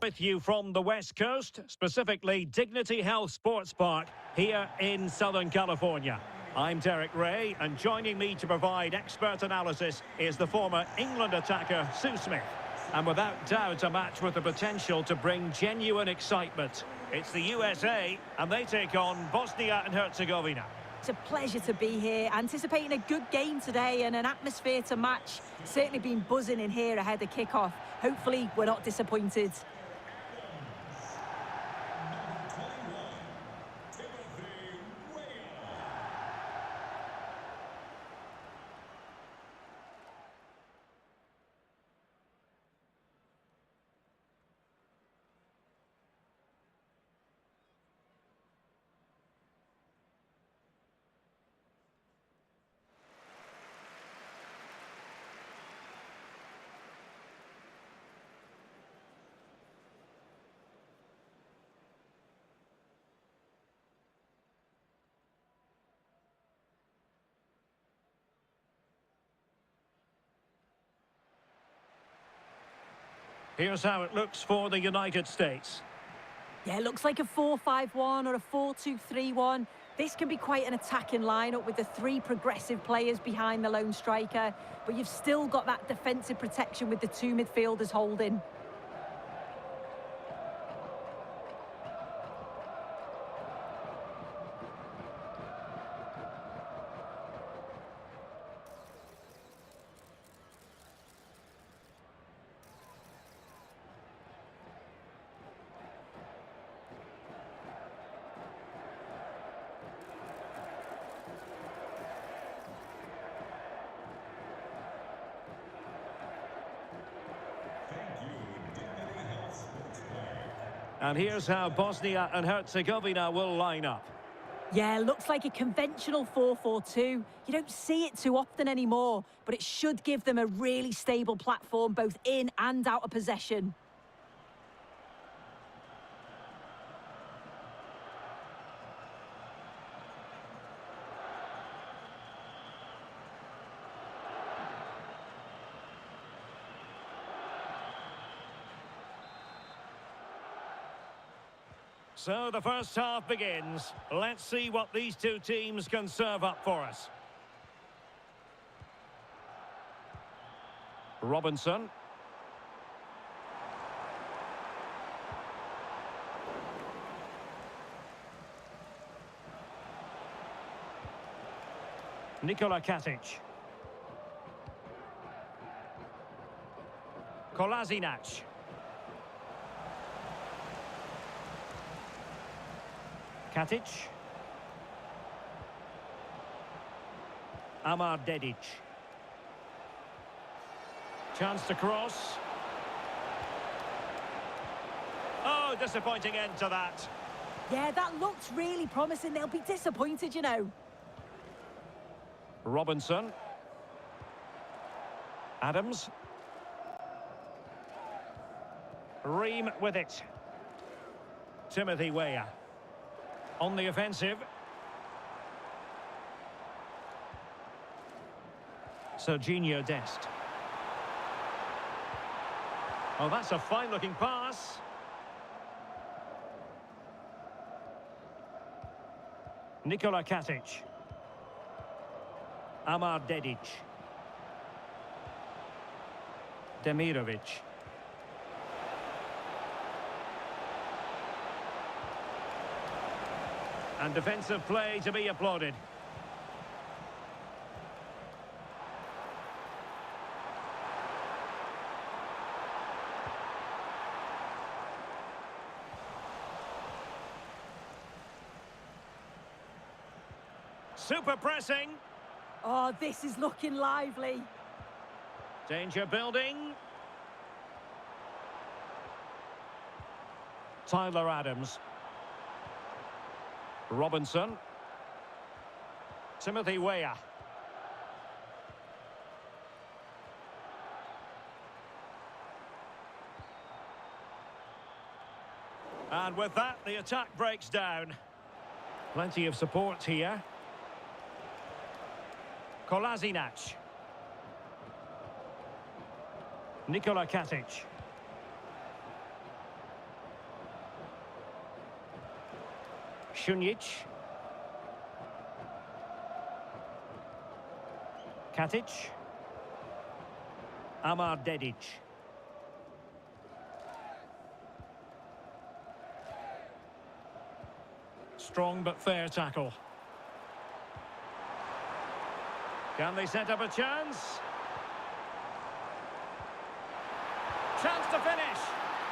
With you from the West Coast, specifically Dignity Health Sports Park here in Southern California. I'm Derek Ray, and joining me to provide expert analysis is the former England attacker Sue Smith. And without doubt, a match with the potential to bring genuine excitement. It's the USA, and they take on Bosnia and Herzegovina. It's a pleasure to be here, anticipating a good game today and an atmosphere to match. Certainly been buzzing in here ahead of kick-off. Hopefully, we're not disappointed. Here's how it looks for the United States. Yeah, it looks like a 4-5-1 or a 4-2-3-1. This can be quite an attacking lineup with the three progressive players behind the lone striker, but you've still got that defensive protection with the two midfielders holding. And here's how Bosnia and Herzegovina will line up. Yeah, looks like a conventional 4-4-2. You don't see it too often anymore, but it should give them a really stable platform both in and out of possession. So the first half begins. Let's see what these two teams can serve up for us. Robinson. Nikola Katic. Kolasinac. Katic. Amar Dedic. Chance to cross. Oh, disappointing end to that. Yeah, that looked really promising. They'll be disappointed, you know. Robinson. Adams. Ream with it. Timothy Weah. On the offensive. Serginho Dest. Oh, that's a fine-looking pass. Nikola Katic. Amar Dedic. Demirovic. And defensive play to be applauded. Super pressing. Oh, this is looking lively. Danger building. Tyler Adams. Robinson. Timothy Weah. And with that, the attack breaks down. Plenty of support here. Kolasinac. Nikola Katic. Šunjić. Katic. Amar Dedic. Strong but fair tackle. Can they set up a chance? Chance to finish.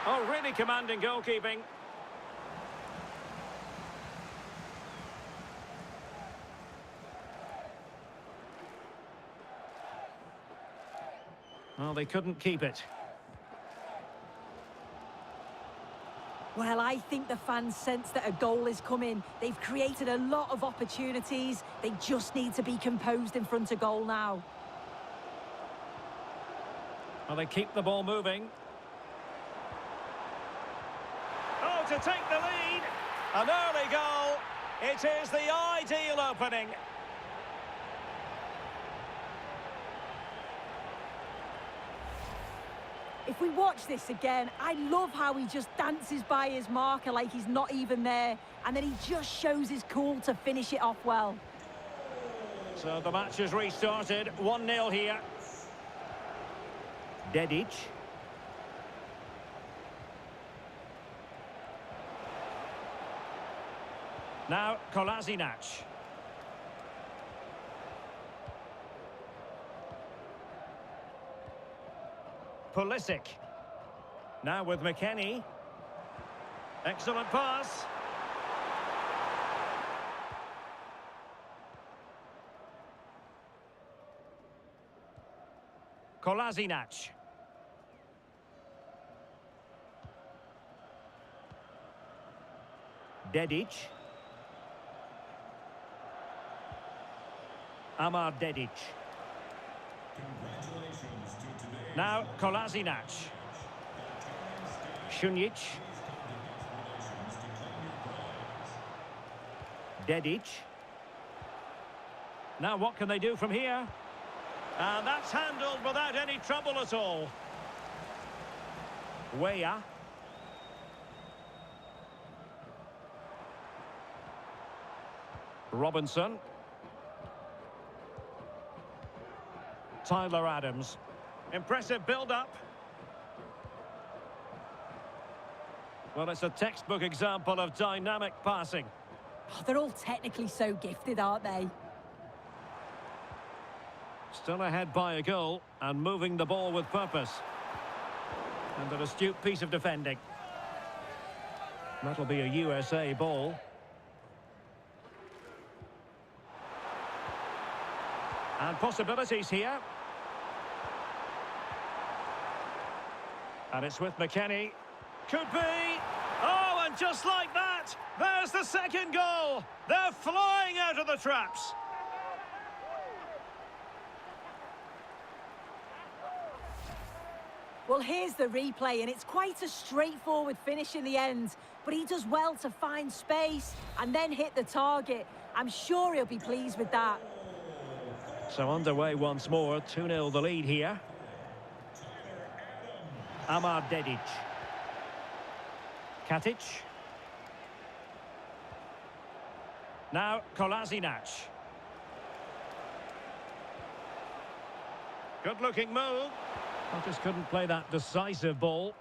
Oh, really commanding goalkeeping. Well, they couldn't keep it. Well, I think the fans sense that a goal is coming. They've created a lot of opportunities. They just need to be composed in front of goal now. Well, they keep the ball moving. Oh, to take the lead. An early goal. It is the ideal opening. If we watch this again, I love how he just dances by his marker like he's not even there, and then he just shows his cool to finish it off well. So the match has restarted. 1-0 here. Dedic. Now Kolasinac. Pulisic. Now with McKennie. Excellent pass. Kolasinac. Dedic. Amar Dedic. Now Kolasinac. Šunjić. Dedic. Now what can they do from here? And that's handled without any trouble at all. Weah. Robinson. Tyler Adams. Impressive build-up. Well, it's a textbook example of dynamic passing. Oh, they're all technically so gifted, aren't they? Still ahead by a goal and moving the ball with purpose. And an astute piece of defending. That'll be a USA ball. And possibilities here. And it's with McKennie. Could be. Oh, and just like that, there's the second goal. They're flying out of the traps. Well, here's the replay, and it's quite a straightforward finish in the end. But he does well to find space and then hit the target. I'm sure he'll be pleased with that. So underway once more, 2-0 the lead here. Amar Dedic. Katic. Now Kolasinac. Good-looking move. I just couldn't play that decisive ball.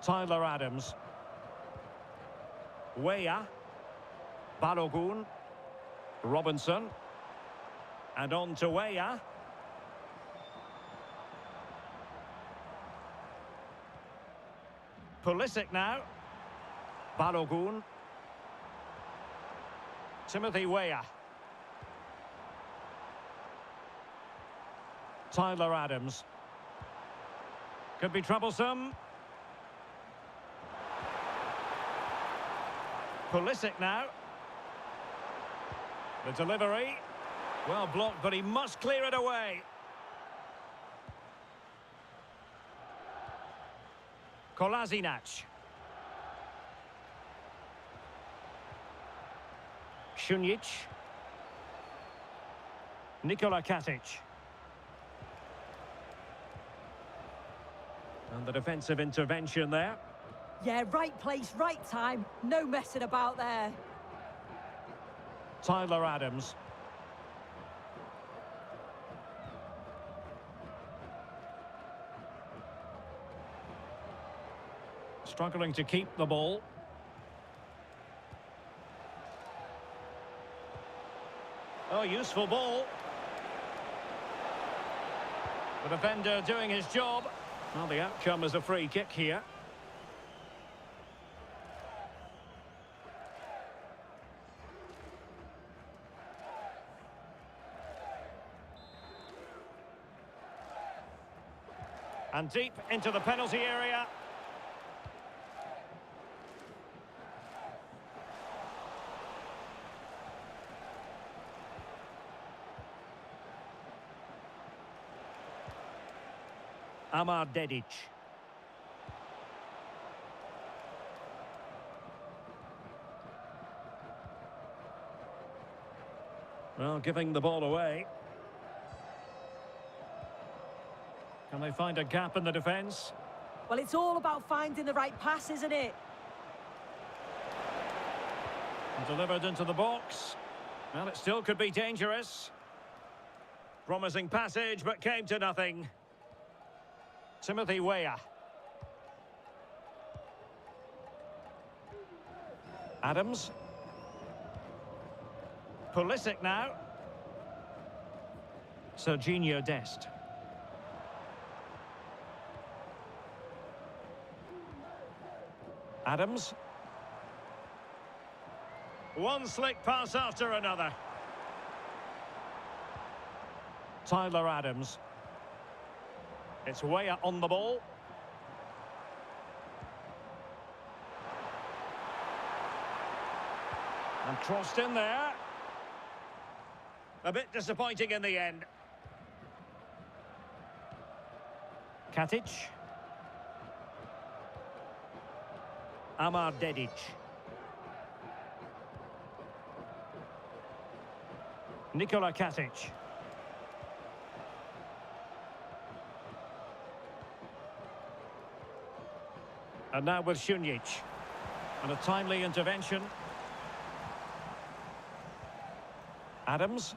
Tyler Adams. Weah. Balogun. Robinson. And on to Weah. Pulisic now. Balogun. Timothy Weah. Tyler Adams. Could be troublesome. Pulisic now. The delivery. Well blocked, but he must clear it away. Kolasinac. Šunjić. Nikola Katic. And the defensive intervention there. Yeah, right place, right time. No messing about there. Tyler Adams. Struggling to keep the ball. Oh, useful ball. The defender doing his job. Well, the outcome is a free kick here. And deep into the penalty area. Amar Dedic. Well, giving the ball away. Can they find a gap in the defence? Well, it's all about finding the right pass, isn't it? And delivered into the box. Well, it still could be dangerous. Promising passage, but came to nothing. Timothy Weah. Adams. Pulisic now. Serginho Dest. Adams. One slick pass after another. Tyler Adams. It's Weah on the ball. And crossed in there. A bit disappointing in the end. Katic. Amar Dedic. Nikola Katic. And now with Šunjić. And a timely intervention. Adams.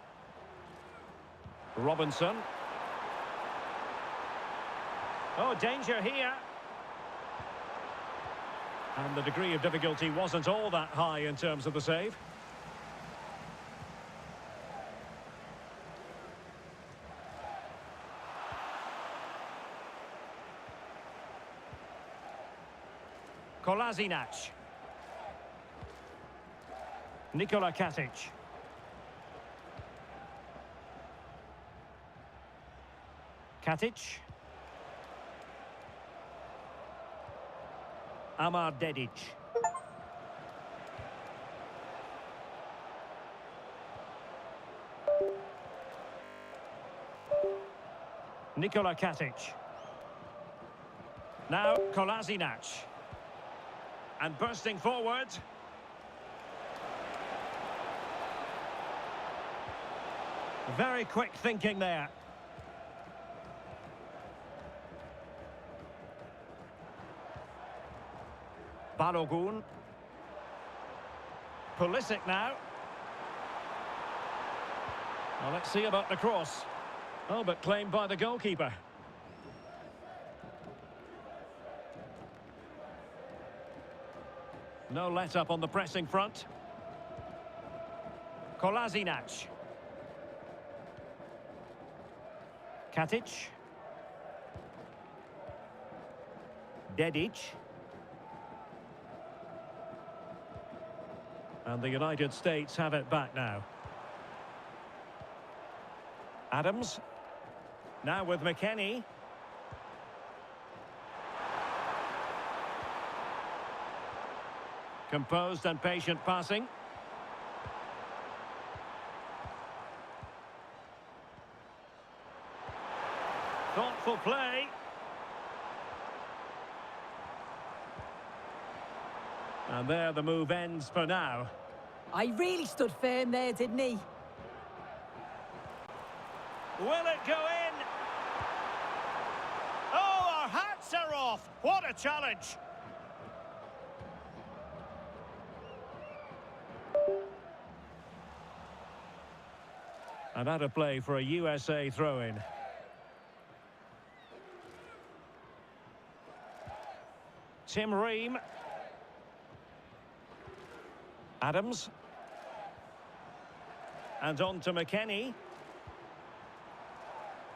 Robinson. Oh, danger here. And the degree of difficulty wasn't all that high in terms of the save. Kolasinac. Nikola Katic. Katic. Amar Dedic. Nikola Katic. Now Kolasinac. And bursting forward. Very quick thinking there. Balogun. Pulisic now. Well, let's see about the cross. Oh, but claimed by the goalkeeper. No let-up on the pressing front. Kolasinac. Katic. Dedic. And the United States have it back now. Adams. Now with McKennie. Composed and patient passing. Thoughtful play. And there the move ends for now. I really stood firm there, didn't he? Will it go in? Oh, our hats are off. What a challenge. And out of play for a USA throw-in. Tim Ream. Adams. And on to McKennie.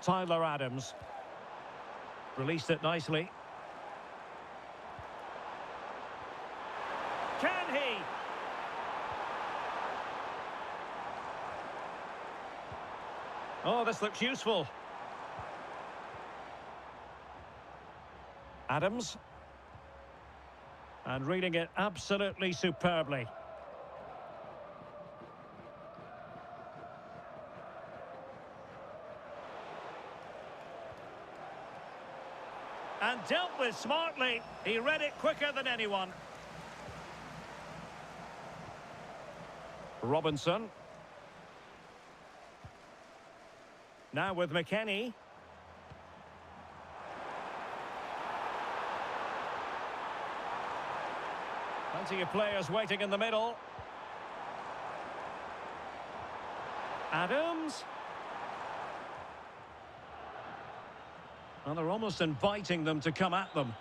Tyler Adams. Released it nicely. Can he? Oh, this looks useful. Adams. And reading it absolutely superbly. And dealt with smartly. He read it quicker than anyone. Robinson. Now with McKennie. Plenty of players waiting in the middle. Adams. And they're almost inviting them to come at them.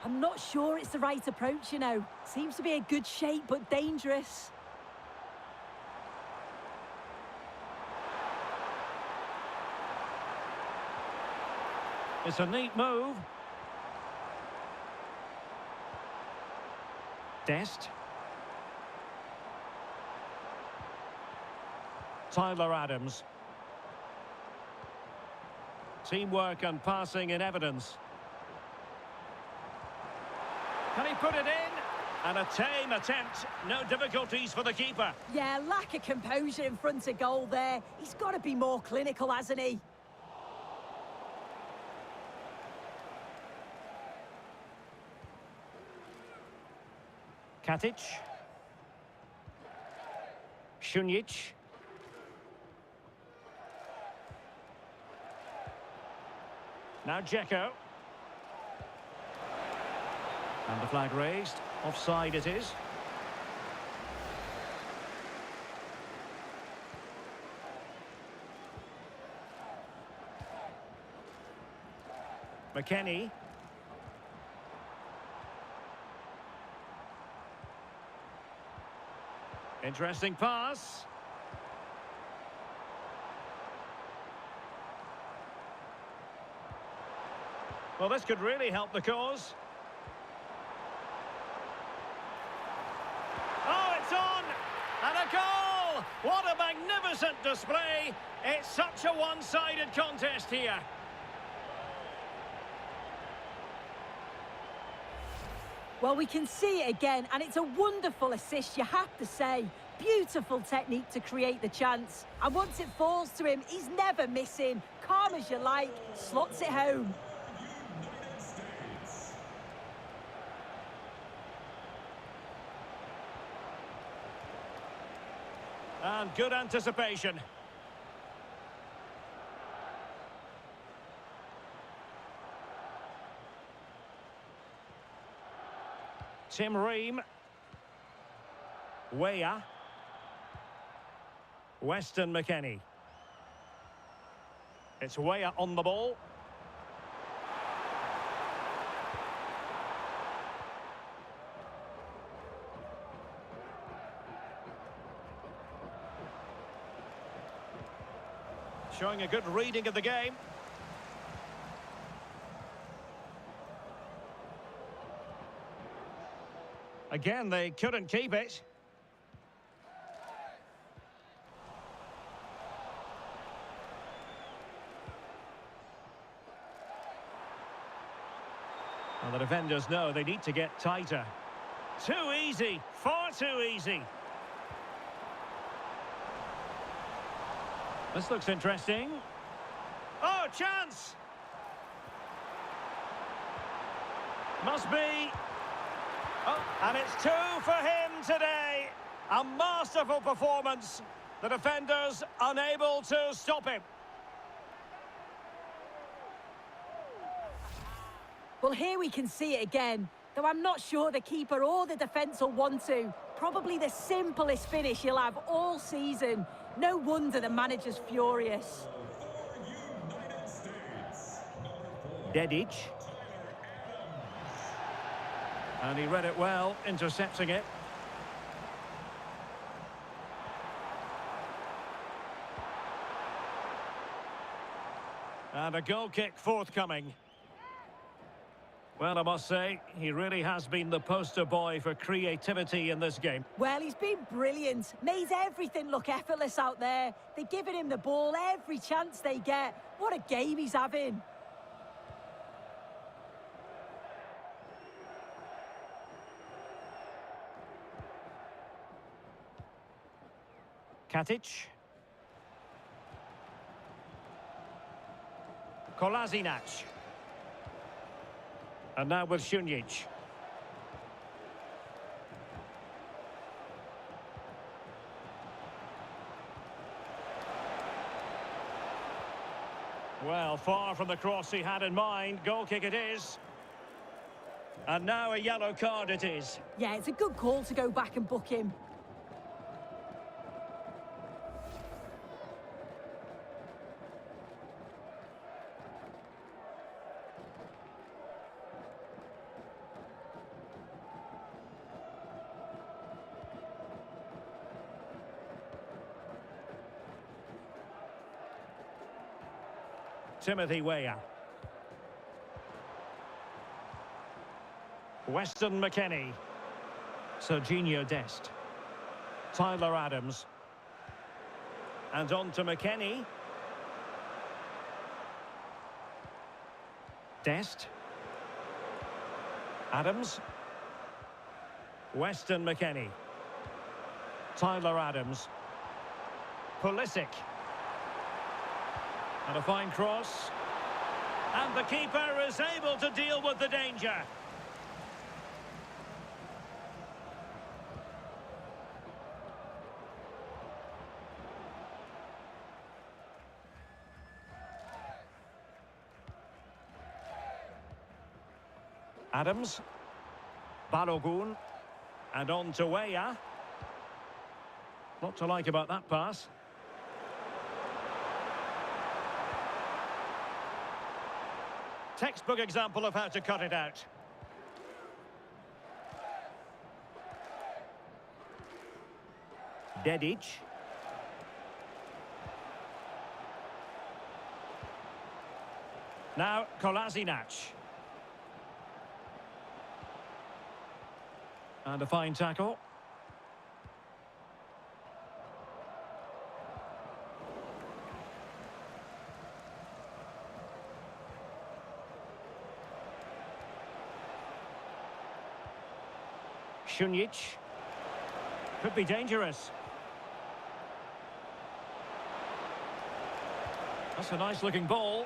I'm not sure it's the right approach, you know. Seems to be a good shape, but dangerous. It's a neat move. Dest. Tyler Adams. Teamwork and passing in evidence. Can he put it in? And a tame attempt. No difficulties for the keeper. Yeah, lack of composure in front of goal there. He's got to be more clinical, hasn't he? Katic. Šunjić. Now Dzeko. And the flag raised. Offside it is. McKennie. Interesting pass. Well, this could really help the cause. Oh, it's on! And a goal! What a magnificent display! It's such a one-sided contest here. Well, we can see it again, and it's a wonderful assist, you have to say. Beautiful technique to create the chance. And once it falls to him, he's never missing. Calm as you like, slots it home. And good anticipation. Tim Ream. Weah. Weston McKennie. It's Weah on the ball. Showing a good reading of the game. Again, they couldn't keep it. Well, the defenders know they need to get tighter. Too easy, far too easy. This looks interesting. Oh, chance! Must be. Oh, and it's two for him today. A masterful performance. The defenders unable to stop him. Well, here we can see it again. Though I'm not sure the keeper or the defence will want to. Probably the simplest finish he'll have all season. No wonder the manager's furious. Dedic. And he read it well, intercepting it. And a goal kick forthcoming. Well, I must say, he really has been the poster boy for creativity in this game. Well, he's been brilliant. Made everything look effortless out there. They're giving him the ball every chance they get. What a game he's having. Katic. Kolasinac. And now with Šunjić. Well, far from the cross he had in mind. Goal kick it is. And now a yellow card it is. Yeah, it's a good call to go back and book him. Timothy Weah. Weston McKennie. Serginho Dest. Tyler Adams. And on to McKennie. Dest. Adams. Weston McKennie. Tyler Adams. Pulisic. And a fine cross. And the keeper is able to deal with the danger. Adams. Balogun. And on to Weah. Not to like about that pass. Textbook example of how to cut it out. Dedic. Now Kolasinac. And a fine tackle. Šunjić. Could be dangerous. That's a nice looking ball.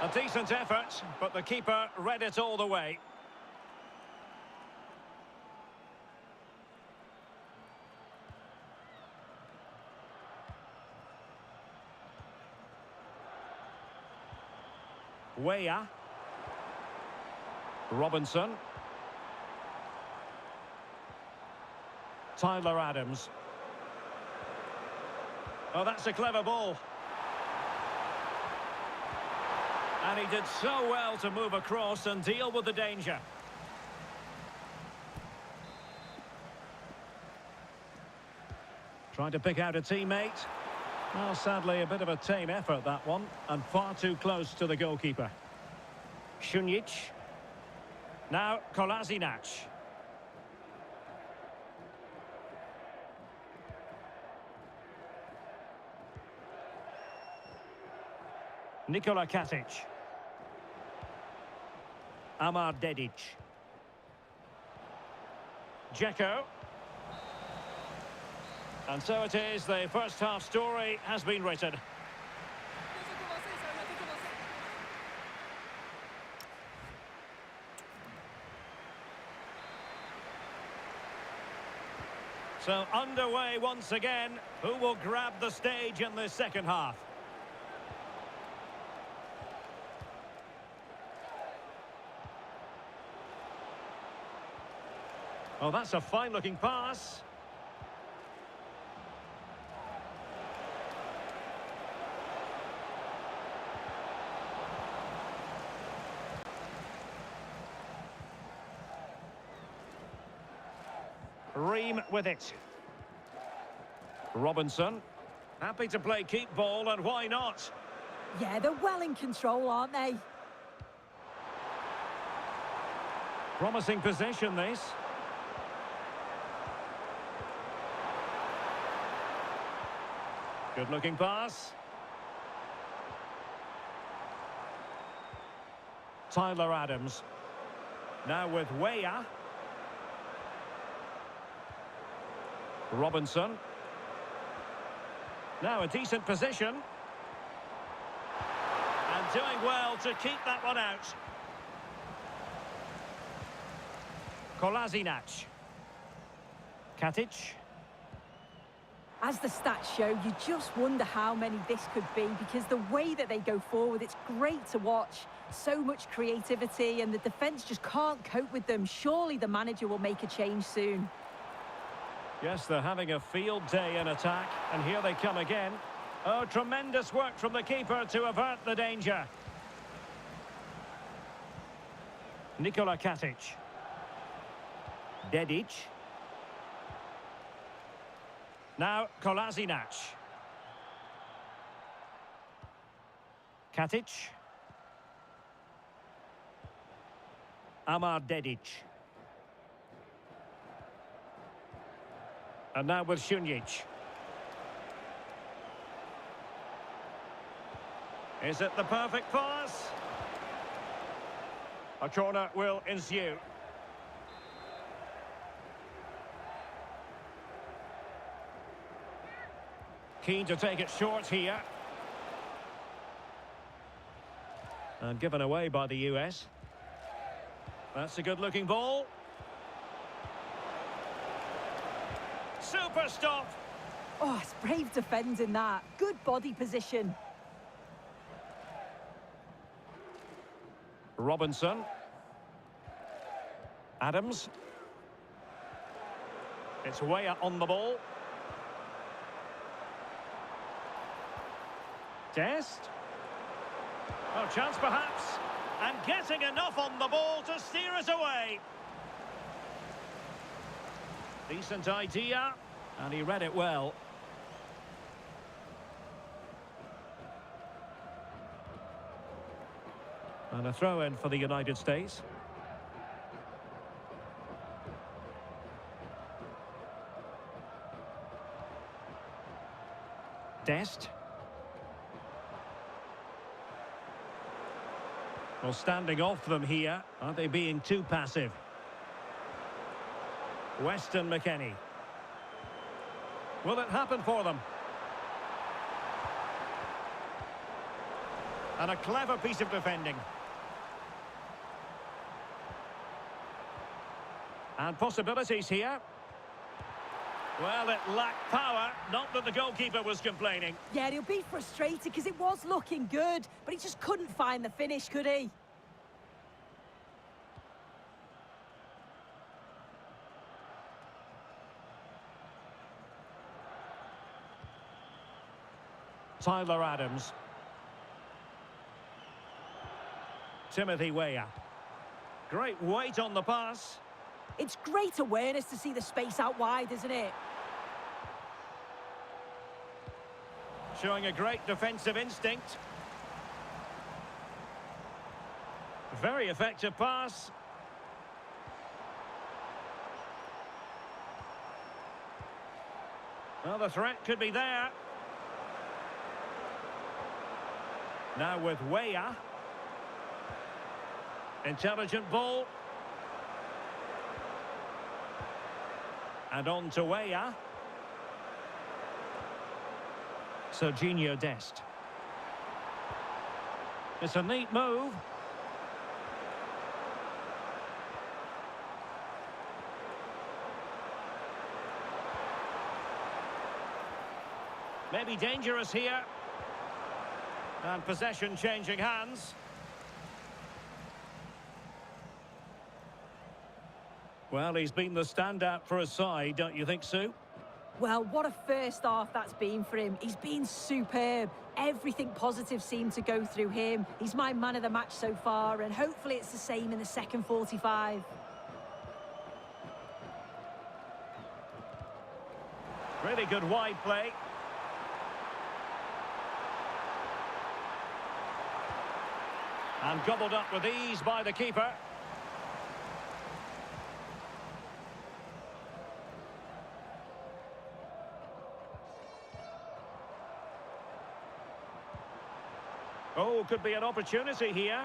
A decent effort, but the keeper read it all the way. Weah. Robinson. Tyler Adams. Oh, that's a clever ball. And he did so well to move across and deal with the danger. Trying to pick out a teammate. Well, sadly, a bit of a tame effort, that one, and far too close to the goalkeeper. Šunjić. Now, Kolasinac. Nikola Katic. Amar Dedic. Dzeko. And so it is, the first half story has been written. So underway once again. Who will grab the stage in the second half? Oh, that's a fine-looking pass. Ream with it. Robinson. Happy to play keep ball, and why not? Yeah, they're well in control, aren't they? Promising possession, this. Good-looking pass. Tyler Adams. Now with Weah. Robinson. Now a decent position. And doing well to keep that one out. Kolasinac. Katic. As the stats show, you just wonder how many this could be, because the way that they go forward, it's great to watch. So much creativity, and the defence just can't cope with them. Surely the manager will make a change soon. Yes, they're having a field day in attack, and here they come again. Oh, tremendous work from the keeper to avert the danger. Nikola Katic. Dedic. Now Kolasinac. Katic. Amar Dedic. And now with Šunjić. Is it the perfect pass? A corner will ensue. Keen to take it short here. And given away by the US. That's a good-looking ball. Super stop. Oh, it's brave defending that. Good body position. Robinson. Adams. It's Weah on the ball. Dest. Oh, chance perhaps. And getting enough on the ball to steer us away. Decent idea. And he read it well. And a throw-in for the United States. Dest. Well, standing off them here. Aren't they being too passive? Weston McKennie. Will it happen for them? And a clever piece of defending. And possibilities here. Well, it lacked power. Not that the goalkeeper was complaining. Yeah, he'll be frustrated because it was looking good, but he just couldn't find the finish, could he? Tyler Adams. Timothy Weah. Great weight on the pass. It's great awareness to see the space out wide, isn't it? Showing a great defensive instinct. Very effective pass. Well, the threat could be there. Now with Weah. Intelligent ball. And on to Weah. Serginho Dest. It's a neat move. Maybe dangerous here. And possession changing hands. Well, he's been the standout for his side, don't you think, Sue? Well, what a first half that's been for him. He's been superb. Everything positive seemed to go through him. He's my man of the match so far, and hopefully it's the same in the second 45. Really good wide play. And gobbled up with ease by the keeper. Oh, could be an opportunity here.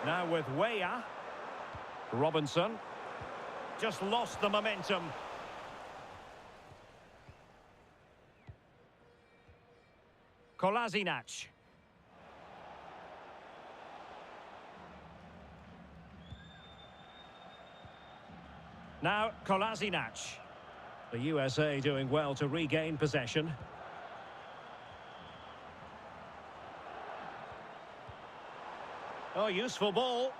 Now with Weah. Robinson. Just lost the momentum. Kolasinac. Now Kolasinac. The USA doing well to regain possession. Oh, useful ball.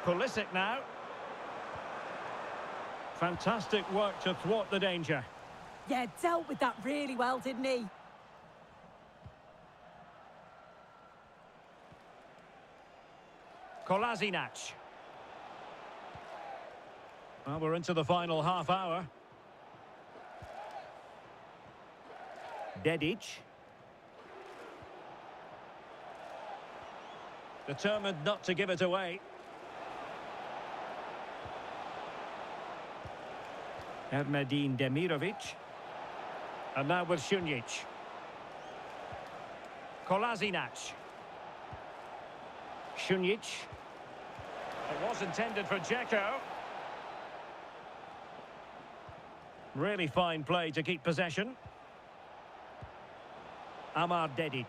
Pulisic now. Fantastic work to thwart the danger. Yeah, dealt with that really well, didn't he? Kolasinac. Well, we're into the final half hour. Dedic. Determined not to give it away. Ermedin Demirovic. And now with Šunjić. Kolasinac. Šunjić. It was intended for Dzeko. Really fine play to keep possession. Amar Dedic.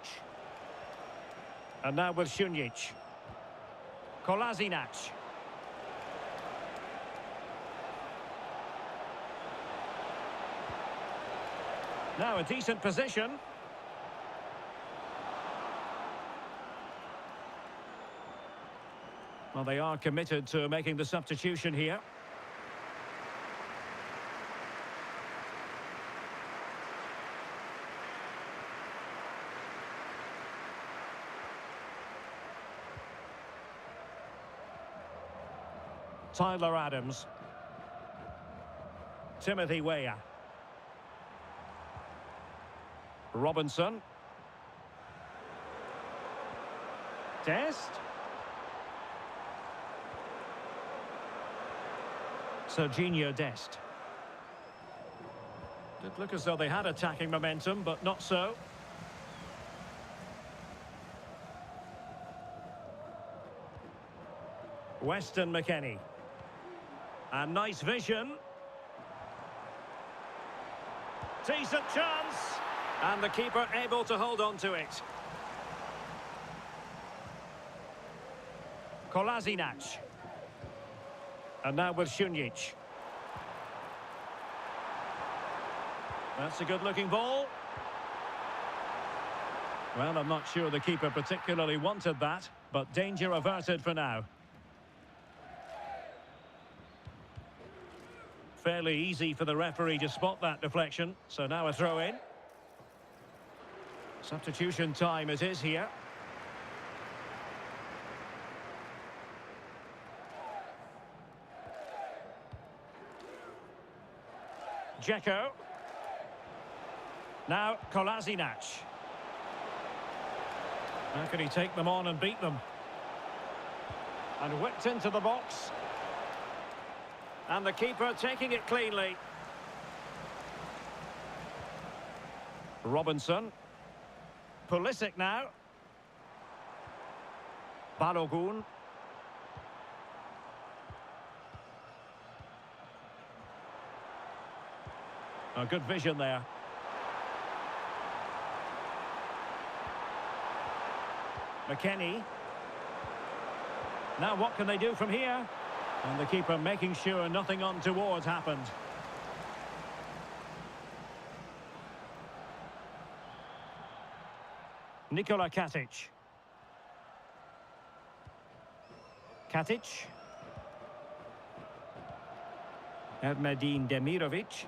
And now with Šunjić. Kolasinac. Now a decent position. Well, they are committed to making the substitution here. Tyler Adams. Timothy Weah. Robinson. Dest. Serginho Dest. Did look as though they had attacking momentum, but not so. Weston McKennie. And nice vision. Decent chance. And the keeper able to hold on to it. Kolasinac. And now with Šunjić. That's a good-looking ball. Well, I'm not sure the keeper particularly wanted that, but danger averted for now. Fairly easy for the referee to spot that deflection, so now a throw-in. Substitution time it is here. Dzeko. Now Kolasinac. How can he take them on and beat them? And whipped into the box. And the keeper taking it cleanly. Robinson. Pulisic now. Balogun. A good vision there. McKennie. Now what can they do from here? And the keeper making sure nothing untoward happened. Nikola Katic. Katic. Ermedin Demirovic.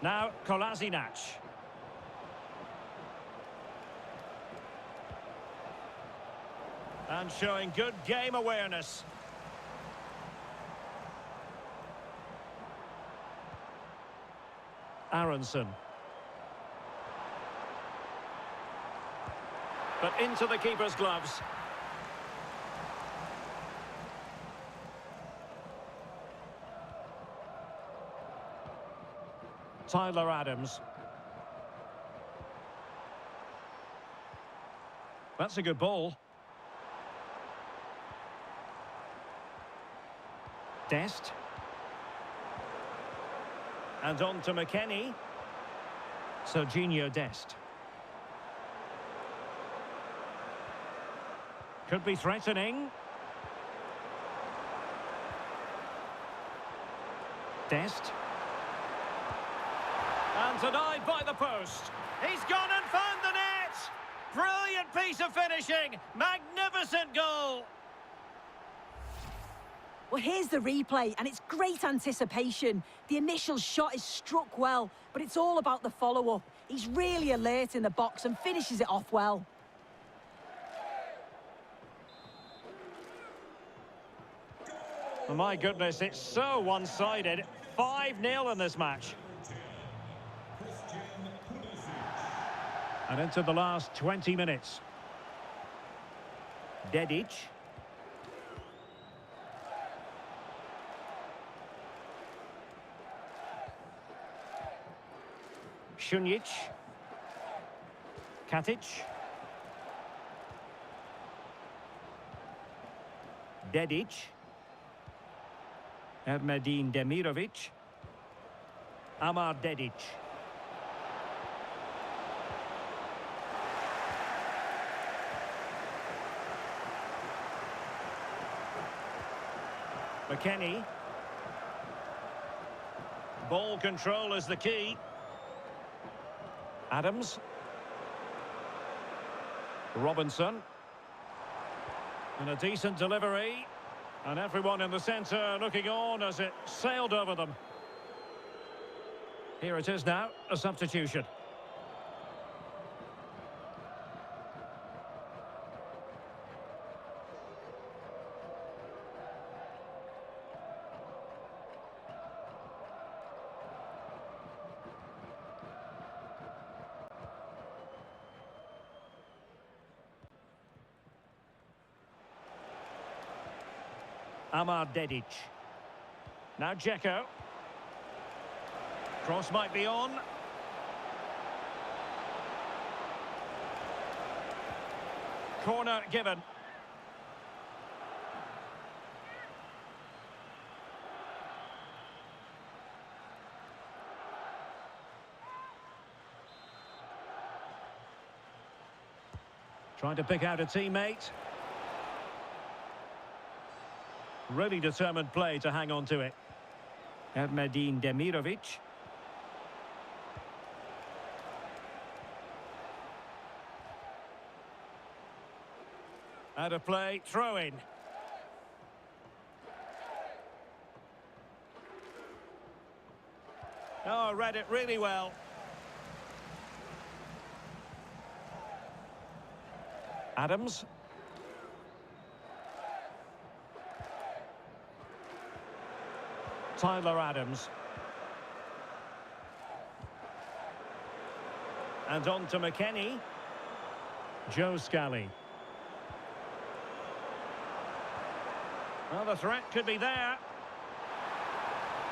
Now Kolasinac. And showing good game awareness. Aronson. But into the keeper's gloves. Tyler Adams. That's a good ball. Dest. And on to McKennie. Serginho Dest. Could be threatening. Dest. And denied by the post. He's gone and found the net! Brilliant piece of finishing! Magnificent goal! Well, here's the replay, and it's great anticipation. The initial shot is struck well, but it's all about the follow-up. He's really alert in the box and finishes it off well. Oh my goodness, it's so one-sided. 5-0 in this match. And into the last 20 minutes. Dedic. Šunjić. Katic. Dedic. Ermedin Demirovic. Amar Dedic. McKennie. Ball control is the key. Adams. Robinson. And a decent delivery. And everyone in the centre looking on as it sailed over them. Here it is now, a substitution. Amar Dedic. Now Dzeko. Cross might be on. Corner given. Trying to pick out a teammate. Really determined play to hang on to it. Ermedin Demirovic. Out of play, throw in. Oh, read it really well. Adams. Tyler Adams. And on to McKennie. Joe Scally. Well, the threat could be there.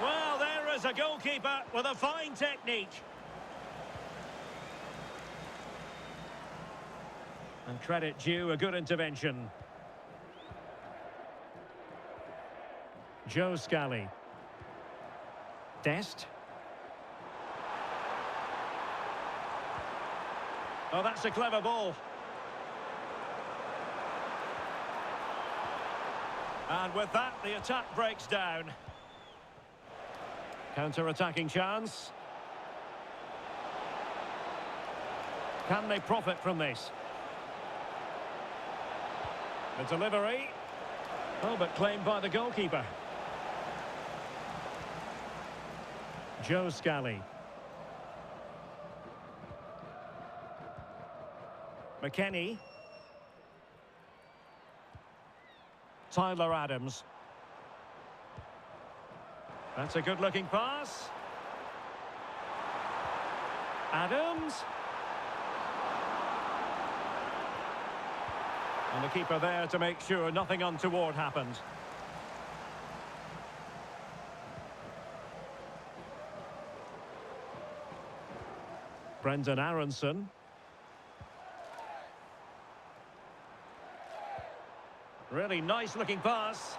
Well, there is a goalkeeper with a fine technique. And credit due, a good intervention. Joe Scally. Dest. Oh, that's a clever ball. And with that, the attack breaks down. Counter-attacking chance. Can they profit from this? The delivery. Oh, but claimed by the goalkeeper. Joe Scally. McKennie. Tyler Adams. That's a good-looking pass. Adams. And the keeper there to make sure nothing untoward happened. Brendan Aronson. Really nice-looking pass.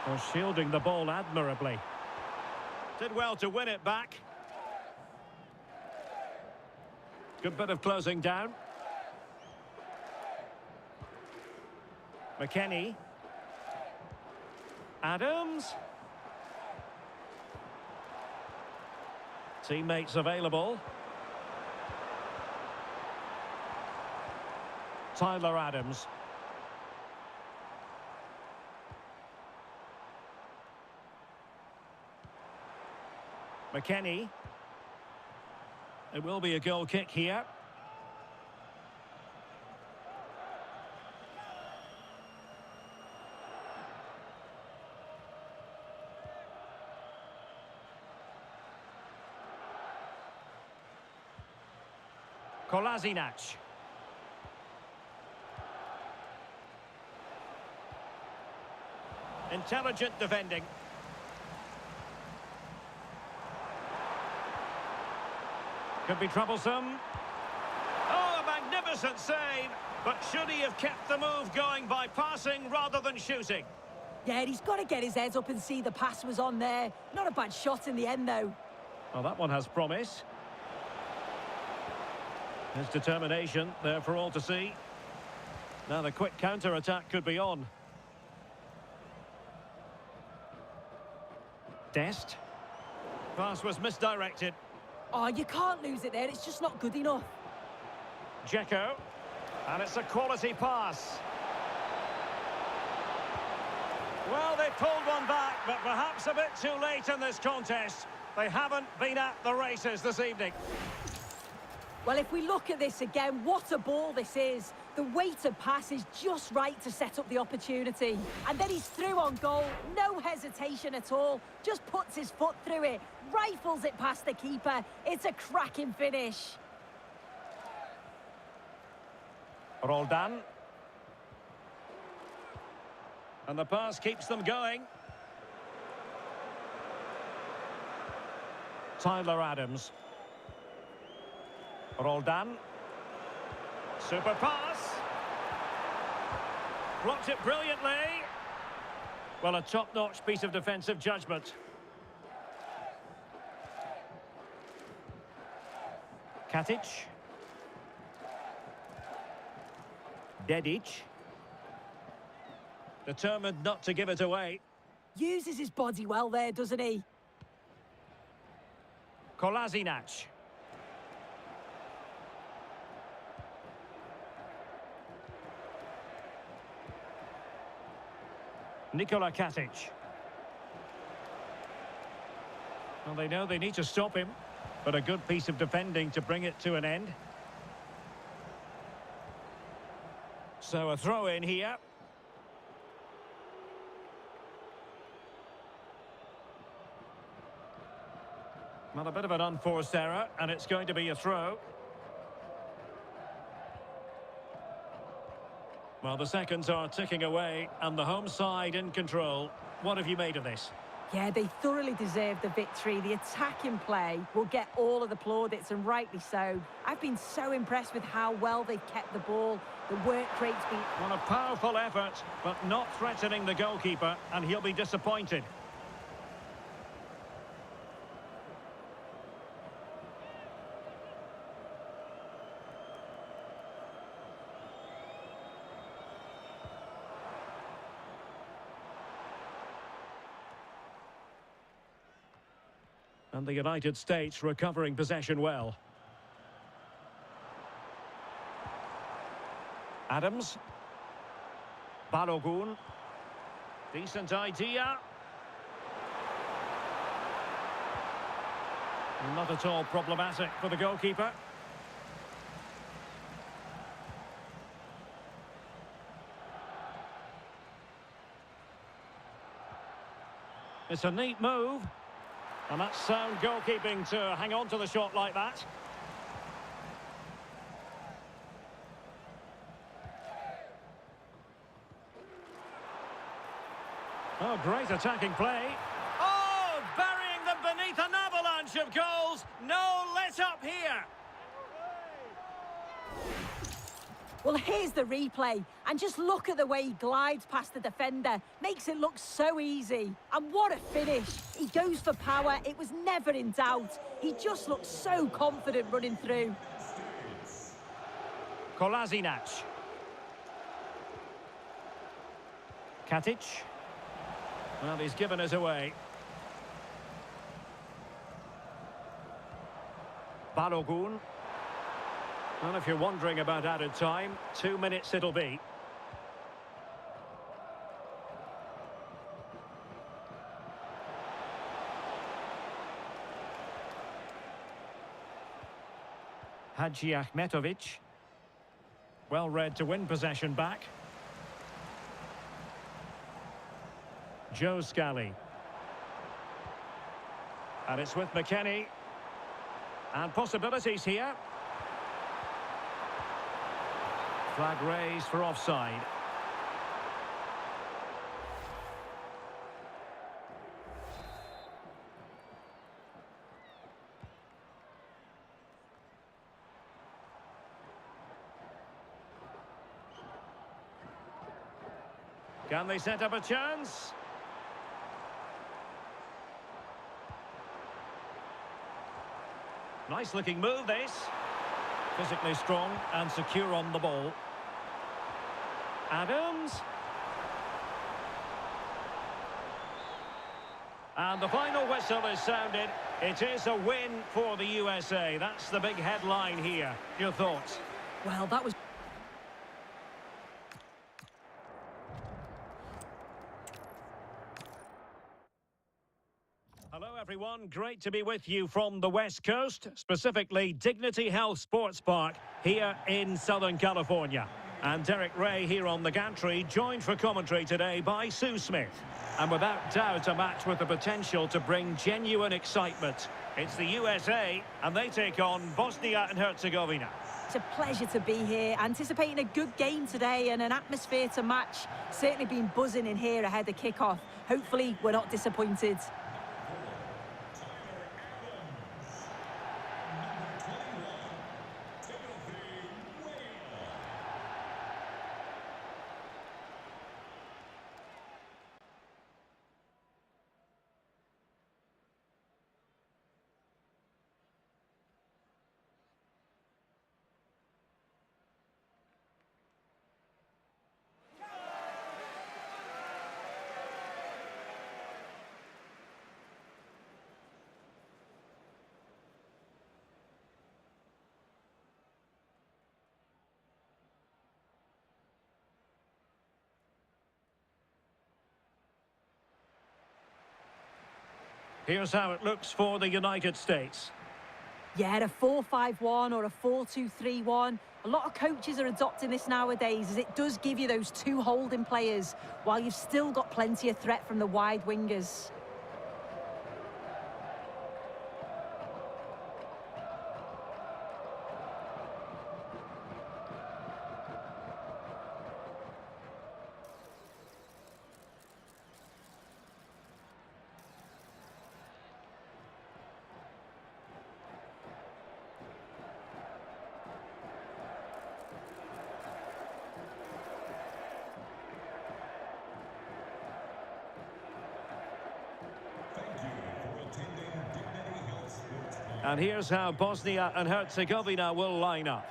Was shielding the ball admirably. Did well to win it back. Good bit of closing down. McKennie. Adams. Teammates available. Tyler Adams. McKennie. It will be a goal kick here. Kolasinac. Intelligent defending. Could be troublesome. Oh, a magnificent save. But should he have kept the move going by passing rather than shooting? Yeah, he's got to get his head up and see the pass was on there. Not a bad shot in the end, though. Well, that one has promise. His determination there for all to see. Now the quick counter-attack could be on. Dest. Pass was misdirected. Oh, you can't lose it there. It's just not good enough. Dzeko. And it's a quality pass. Well, they pulled one back, but perhaps a bit too late in this contest. They haven't been at the races this evening. Well, if we look at this again, what a ball this is. The weighted pass is just right to set up the opportunity. And then he's through on goal. No hesitation at all. Just puts his foot through it. Rifles it past the keeper. It's a cracking finish. Roldan. And the pass keeps them going. Tyler Adams. Roldan. Super pass. Blocked it brilliantly. Well, a top-notch piece of defensive judgment. Katic. Dedic. Determined not to give it away. Uses his body well there, doesn't he? Kolasinac. Nikola Katic. Well, they know they need to stop him, but a good piece of defending to bring it to an end. So a throw in here. Well, a bit of an unforced error, and it's going to be a throw. Well, the seconds are ticking away, and the home side in control. What have you made of this? Yeah, they thoroughly deserve the victory. The attacking play will get all of the plaudits, and rightly so. I've been so impressed with how well they've kept the ball. The work rate's been... Well, a powerful effort, but not threatening the goalkeeper, and he'll be disappointed. And the United States recovering possession well. Adams. Balogun. Decent idea. Not at all problematic for the goalkeeper. It's a neat move. And that's sound goalkeeping to hang on to the shot like that. Oh, great attacking play. Oh, burying them beneath an avalanche of goals. No let up here. Well, here's the replay, and just look at the way he glides past the defender. Makes it look so easy. And what a finish. He goes for power. It was never in doubt. He just looks so confident running through. Kolasinac. Katic. Well, he's given us away. Balogun. Well, if you're wondering about added time, 2 minutes it'll be. Hadji Ahmetovic. Well read to win possession back. Joe Scally. And it's with McKennie. And possibilities here. Flag raised for offside. Can they set up a chance? Nice looking move, this. Physically strong and secure on the ball. Adams. And the final whistle is sounded. It is a win for the USA. That's the big headline here. Your thoughts? Well, that was... Hello everyone, great to be with you from the West Coast, specifically Dignity Health Sports Park here in Southern California. And Derek Ray here on the gantry, joined for commentary today by Sue Smith. And without doubt, a match with the potential to bring genuine excitement. It's the USA, and they take on Bosnia and Herzegovina. It's a pleasure to be here, anticipating a good game today and an atmosphere to match. Certainly been buzzing in here ahead of kick-off. Hopefully, we're not disappointed. Here's how it looks for the United States. Yeah, a 4-5-1 or a 4-2-3-1. A lot of coaches are adopting this nowadays, as it does give you those two holding players, while you've still got plenty of threat from the wide wingers. And here's how Bosnia and Herzegovina will line up.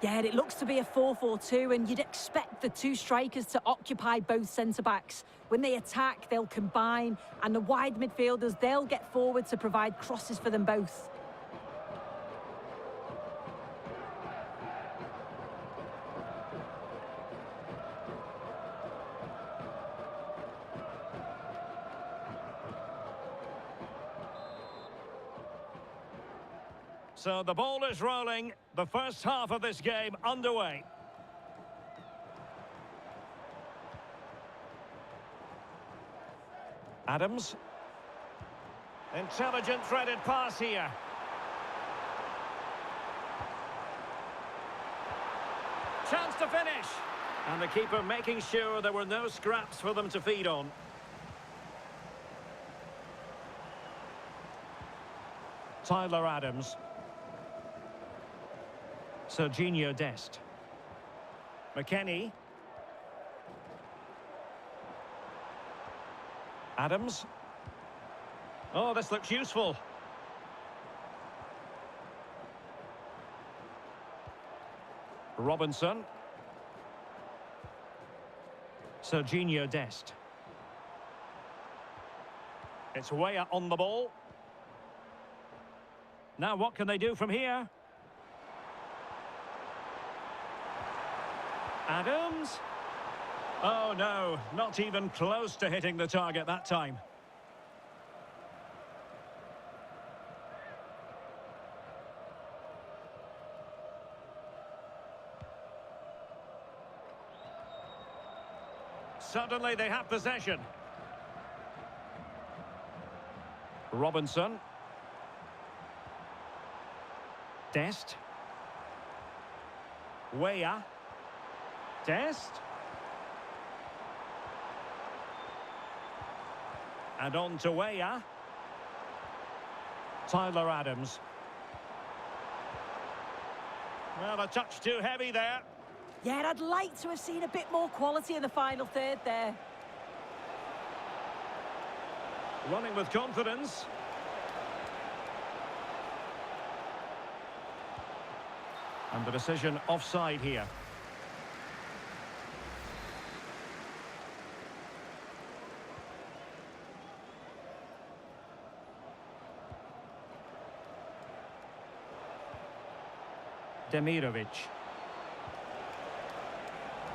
Yeah, it looks to be a 4-4-2, and you'd expect the two strikers to occupy both centre-backs. When they attack, they'll combine, and the wide midfielders, they'll get forward to provide crosses for them both. So the ball is rolling. The first half of this game underway. Adams. Intelligent threaded pass here. Chance to finish. And the keeper making sure there were no scraps for them to feed on. Tyler Adams. Serginho Dest. McKennie. Adams. Oh, this looks useful. Robinson. Serginho Dest. It's Weah on the ball. Now what can they do from here? Adams. Oh no, not even close to hitting the target that time. Suddenly they have possession. Robinson. Dest. Weah. Dest. And on to Weah. Tyler Adams. Well, a touch too heavy there. Yeah, I'd like to have seen a bit more quality in the final third there. Running with confidence. And the decision offside here. Demirovic.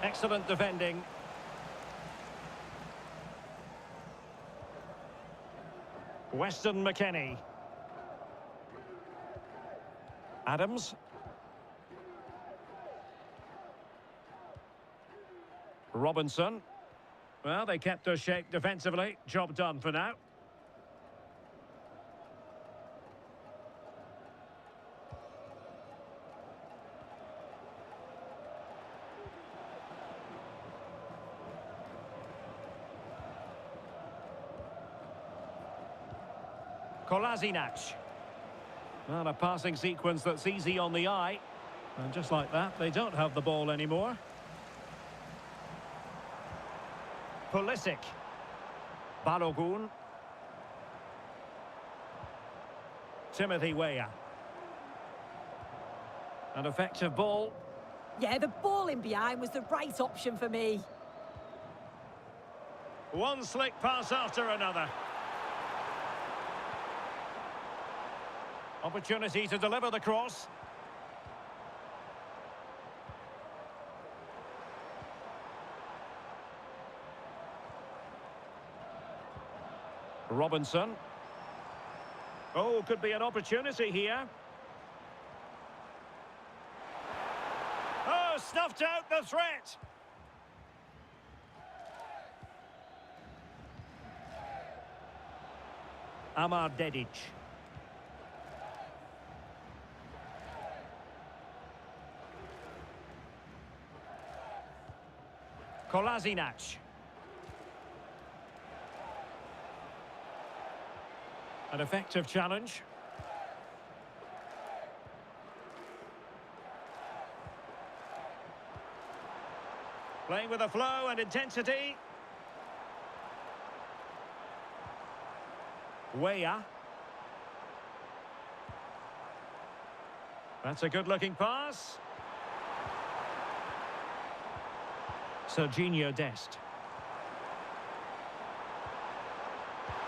Excellent defending. Weston McKennie. Adams. Robinson. Well, they kept their shape defensively. Job done for now. Kolasinac. Well, a passing sequence that's easy on the eye. And just like that, they don't have the ball anymore. Pulisic. Balogun. Timothy Weah. An effective ball. Yeah, the ball in behind was the right option for me. One slick pass after another. Opportunity to deliver the cross. Robinson. Oh, could be an opportunity here. Oh, snuffed out the threat. Amar Dedic. Kolasinac. An effective challenge. Playing with a flow and intensity. Weah. That's a good-looking pass. Serginho Dest.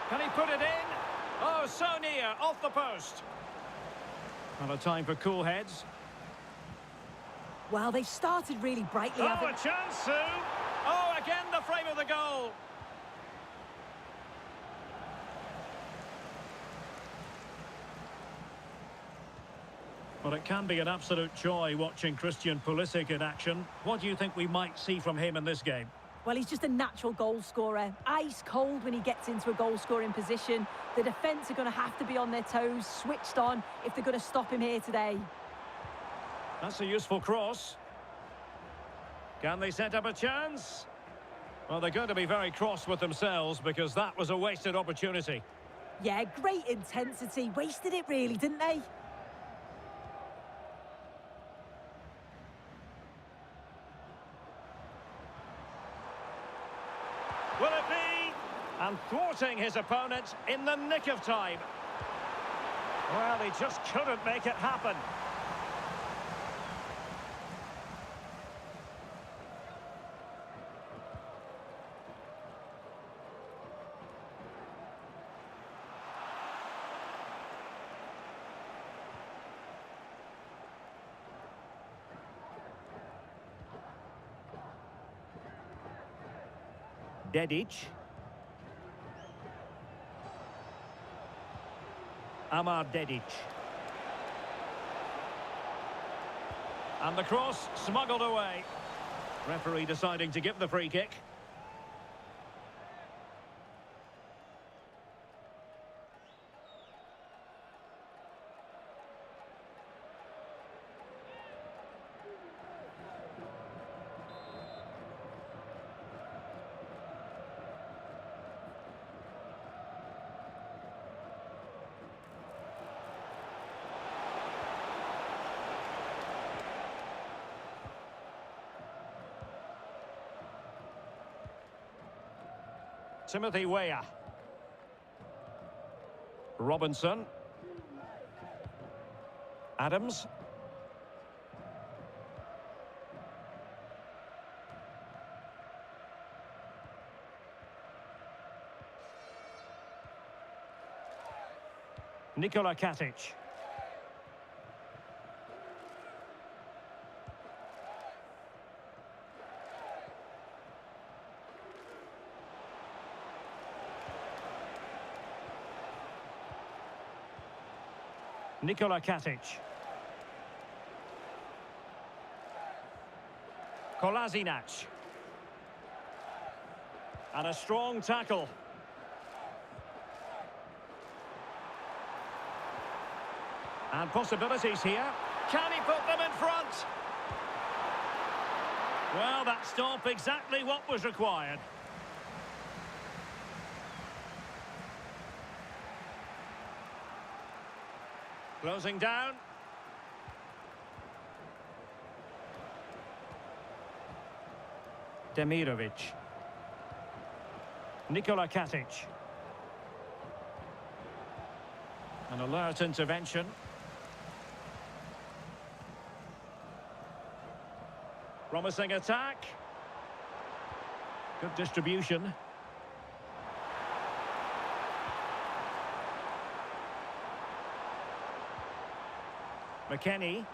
Can he put it in? Oh, so near, off the post. Not a time for cool heads. Well, they've started really brightly, Oh, haven't a chance soon. Oh, again the frame of the goal. Well, it can be an absolute joy watching Christian Pulisic in action. What do you think we might see from him in this game? Well, he's just a natural goal scorer. Ice cold when he gets into a goal-scoring position. The defence are going to have to be on their toes, switched on, if they're going to stop him here today. That's a useful cross. Can they set up a chance? Well, they're going to be very cross with themselves because that was a wasted opportunity. Yeah, great intensity. Wasted it really, didn't they? Will it be? And thwarting his opponent in the nick of time. Well, he just couldn't make it happen. Dedic. Amar Dedic. And the cross smuggled away. Referee deciding to give the free kick. Timothy Weah. Robinson. Adams. Nikola Katic. Nikola Katic. Kolasinac. And a strong tackle. And possibilities here. Can he put them in front? Well, that stop exactly what was required. Closing down. Demirovic. Nikola Katic. An alert intervention. Promising attack. Good distribution. McKennie.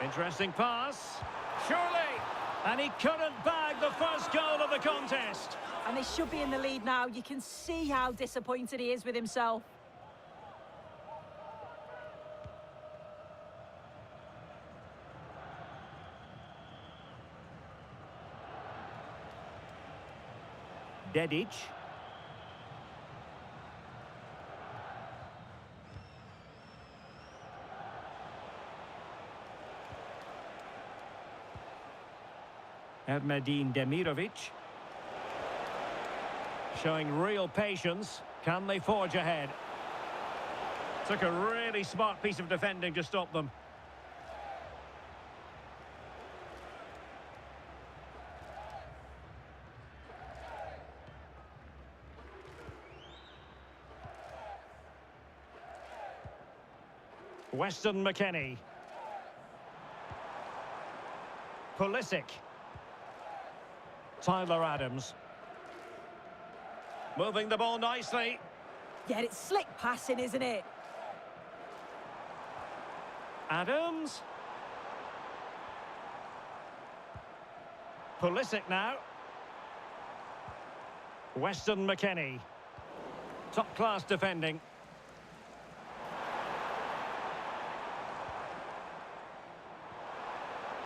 Interesting pass. Surely. And he couldn't bag the first goal of the contest. And they should be in the lead now. You can see how disappointed he is with himself. Dedic. Ermedin Demirovic. Showing real patience. Can they forge ahead? Took a really smart piece of defending to stop them. Weston McKennie. Pulisic. Tyler Adams. Moving the ball nicely. Yeah, it's slick passing, isn't it? Adams. Pulisic now. Weston McKennie. Top-class defending.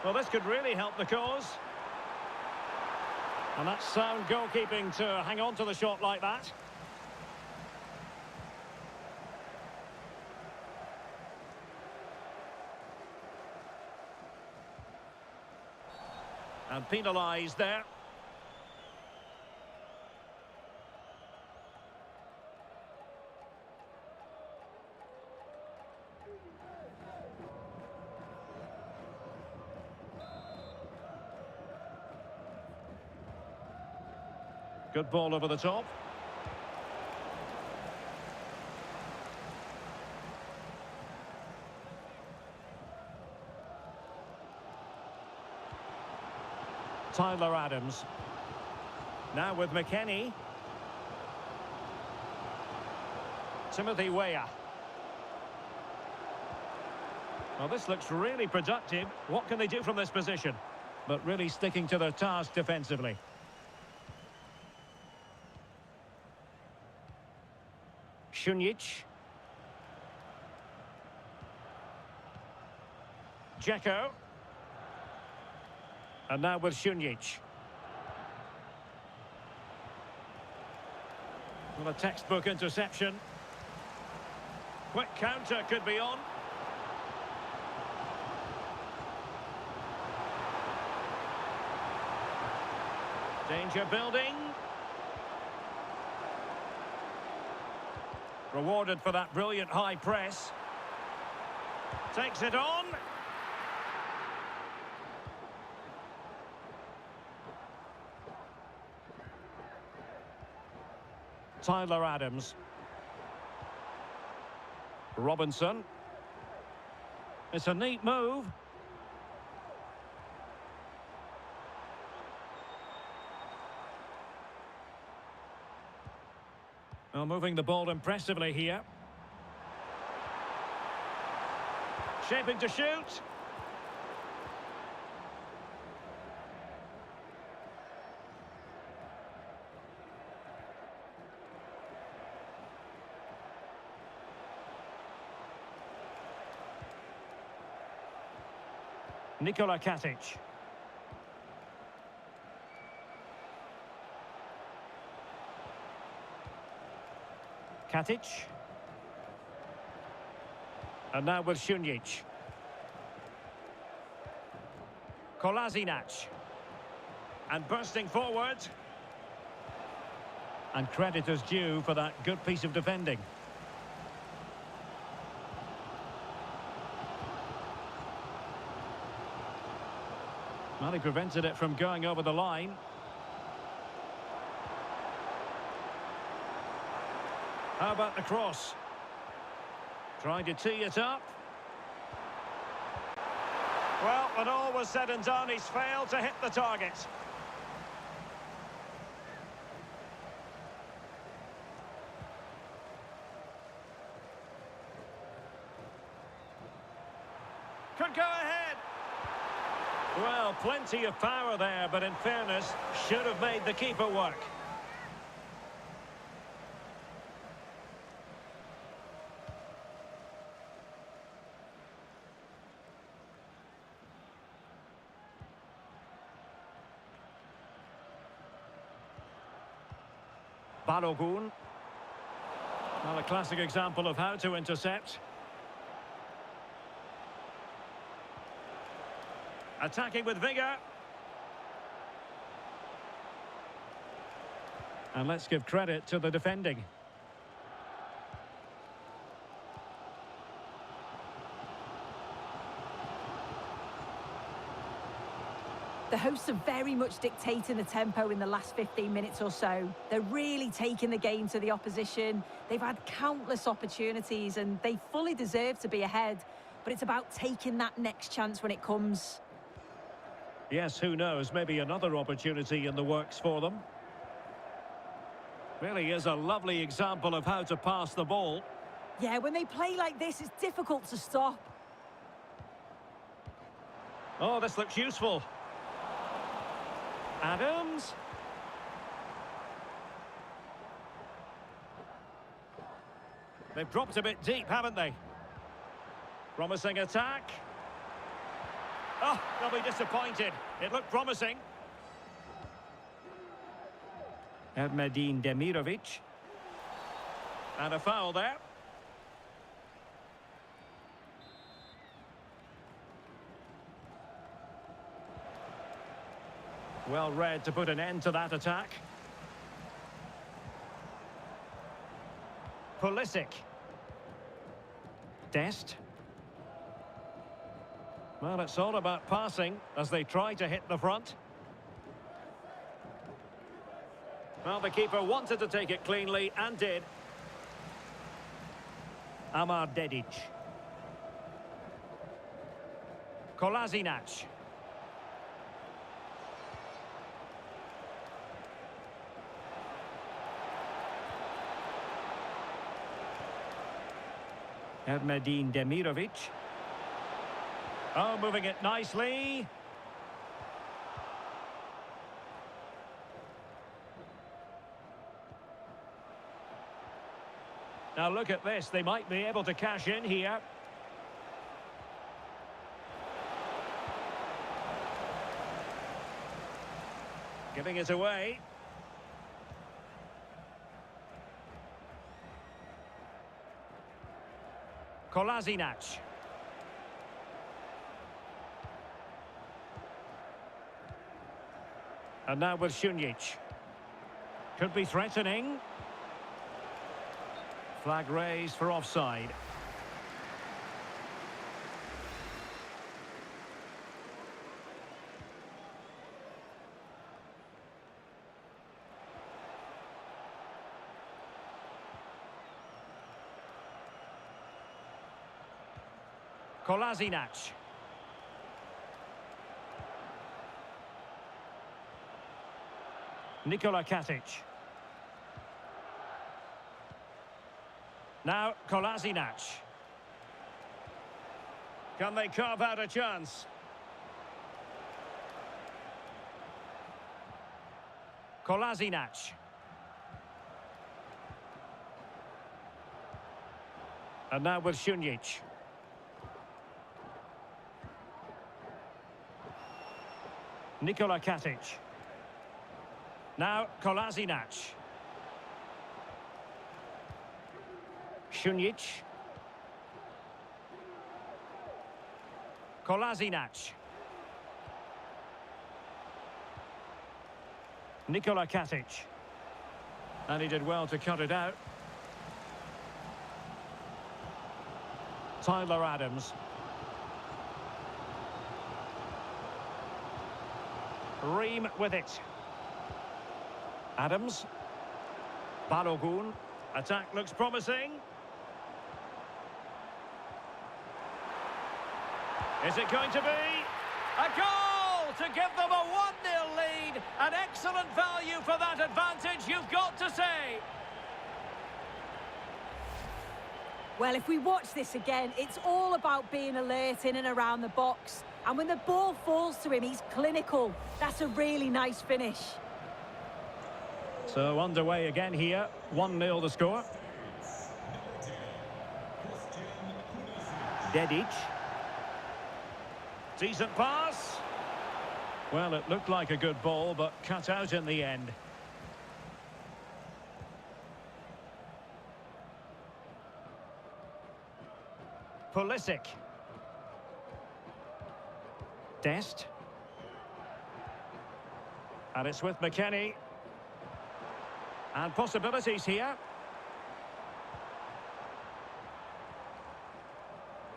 Well, this could really help the cause. And that's sound goalkeeping to hang on to the shot like that. And penalised there. Good ball over the top. Tyler Adams. Now with McKennie. Timothy Weah. Well, this looks really productive. What can they do from this position? But really sticking to their task defensively. Šunjić. Dzeko. And now with Šunjić. Well, a textbook interception. Quick counter could be on. Danger building. Rewarded for that brilliant high press. Takes it on. Tyler Adams. Robinson. It's a neat move. Well, moving the ball impressively here. Shaping to shoot. Nikola Katic. Katic. And now with Šunjić. Kolasinac. And bursting forward. And credit is due for that good piece of defending. Well, he prevented it from going over the line. How about the cross? Trying to tee it up. Well, when all was said and done, he's failed to hit the target. Could go ahead. Well, plenty of power there, but in fairness, should have made the keeper work. Balogun. Well, a classic example of how to intercept. Attacking with vigour. And let's give credit to the defending. The hosts are very much dictating the tempo in the last 15 minutes or so. They're really taking the game to the opposition. They've had countless opportunities and they fully deserve to be ahead. But it's about taking that next chance when it comes. Yes, who knows, maybe another opportunity in the works for them. Really is a lovely example of how to pass the ball. Yeah, when they play like this, it's difficult to stop. Oh, this looks useful. Adams. They've dropped a bit deep, haven't they? Promising attack. Oh, they'll be disappointed. It looked promising. Ermedin Demirovic. And a foul there. Well read to put an end to that attack. Pulisic. Dest. Well, it's all about passing as they try to hit the front. Well, the keeper wanted to take it cleanly and did. Amar Dedic. Kolasinac. Ermedin Demirovic. Oh, moving it nicely. Now look at this, they might be able to cash in here. Giving it away. Kolasinac. And now with Šunjić. Could be threatening. Flag raised for offside. Kolasinac. Nikola Katic. Now Kolasinac. Can they carve out a chance? Kolasinac. And now with Šunjić. Nikola Katic. Now Kolasinac. Šunjić. Kolasinac. Nikola Katic. And he did well to cut it out. Tyler Adams. Ream with it. Adams. Balogun. Attack looks promising. Is it going to be a goal to give them a 1-0 lead? An excellent value for that advantage, you've got to say. Well, if we watch this again, it's all about being alert in and around the box. And when the ball falls to him, he's clinical. That's a really nice finish. So underway again here, 1-0 the score. Dedic. Decent pass. Well, it looked like a good ball, but cut out in the end. Pulisic. Dest. And it's with McKennie. And possibilities here.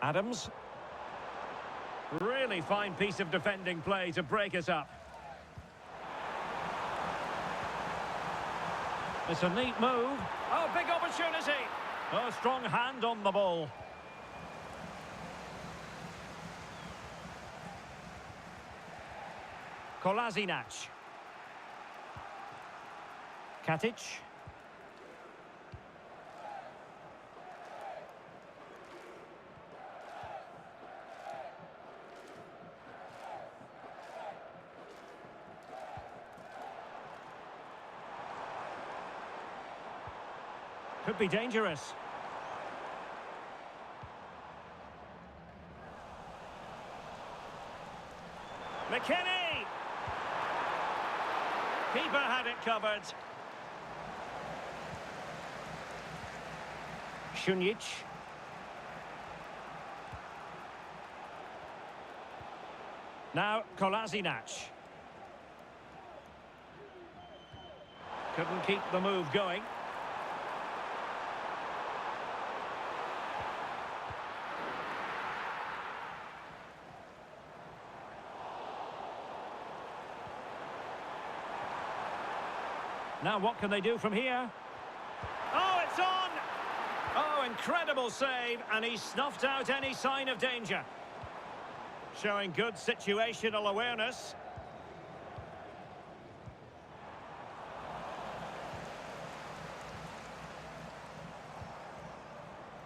Adams. Really fine piece of defending play to break us up. It's a neat move. Oh, big opportunity. Oh, strong hand on the ball. Kolasinac. Katic. Could be dangerous. McKennie! Keeper had it covered. Šunjić. Now Kolasinac. Couldn't keep the move going. Now what can they do from here? Oh, it's on! Oh, incredible save, and he snuffed out any sign of danger. Showing good situational awareness.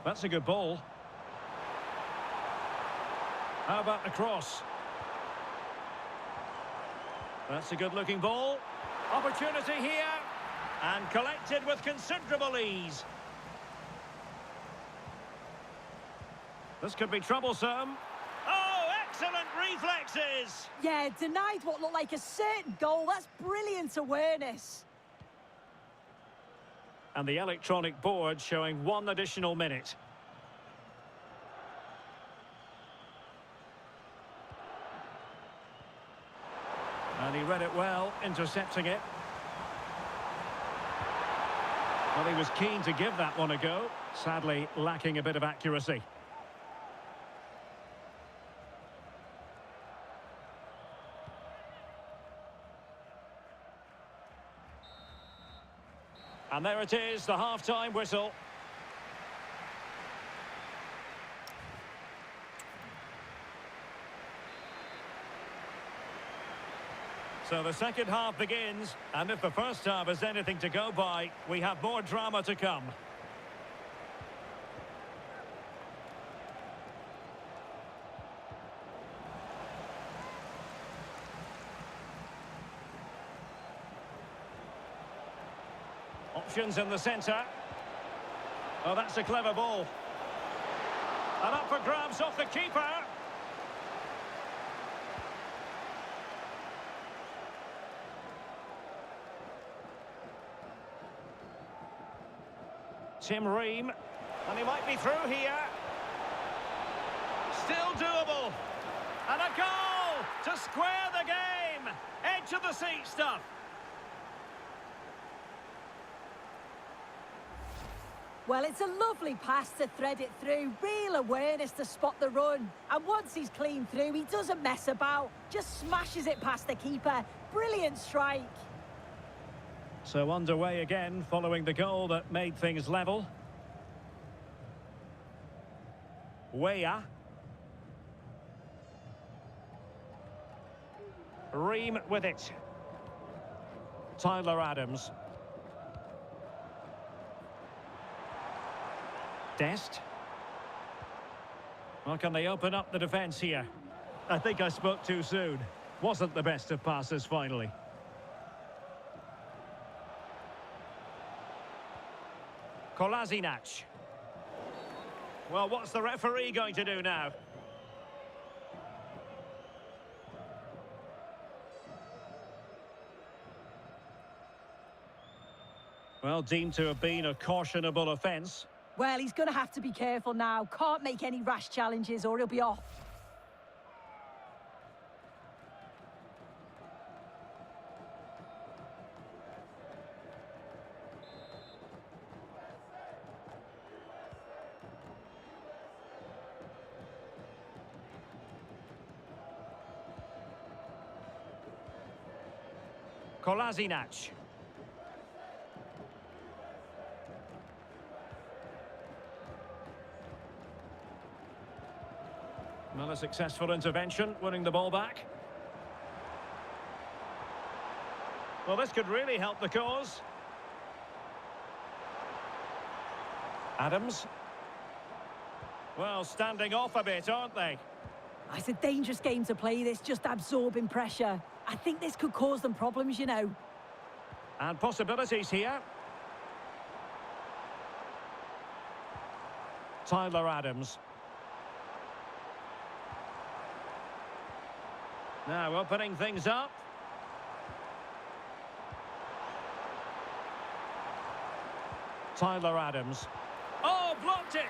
That's a good ball. How about the cross? That's a good-looking ball. Opportunity here, and collected with considerable ease. This could be troublesome. Oh, excellent reflexes! Yeah, denied what looked like a certain goal. That's brilliant awareness. And the electronic board showing 1 additional minute. And he read it well, intercepting it. Well, he was keen to give that one a go. Sadly, lacking a bit of accuracy. And there it is, the half-time whistle. So the second half begins, and if the first half is anything to go by, we have more drama to come. Options in the centre. Oh, that's a clever ball. And up for grabs off the keeper. Tim Ream, and he might be through here. Still doable. And a goal to square the game. Edge of the seat stuff. Well, it's a lovely pass to thread it through. Real awareness to spot the run. And once he's clean through, he doesn't mess about. Just smashes it past the keeper. Brilliant strike. So underway again, following the goal that made things level. Weah. Ream with it. Tyler Adams. Dest. Well, can they open up the defence here? I think I spoke too soon. Wasn't the best of passes finally. Kolasinac. Well, what's the referee going to do now? Well, deemed to have been a cautionable offence. Well, he's going to have to be careful now. Can't make any rash challenges or he'll be off. Kolasinac. Well, a successful intervention, winning the ball back. Well, this could really help the cause. Adams. Well, standing off a bit, aren't they? It's a dangerous game to play this, just absorbing pressure. I think this could cause them problems, you know. And possibilities here. Tyler Adams. Now opening things up. Tyler Adams. Oh, blocked it!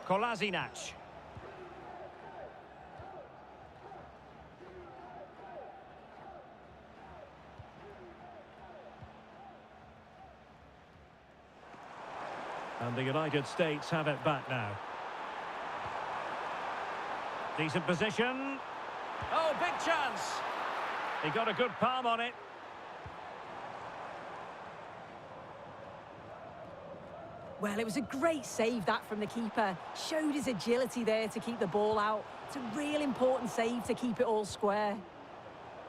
Kolasinac. And the United States have it back now. Decent position. Oh, big chance. He got a good palm on it. Well, it was a great save, that, from the keeper. Showed his agility there to keep the ball out. It's a real important save to keep it all square.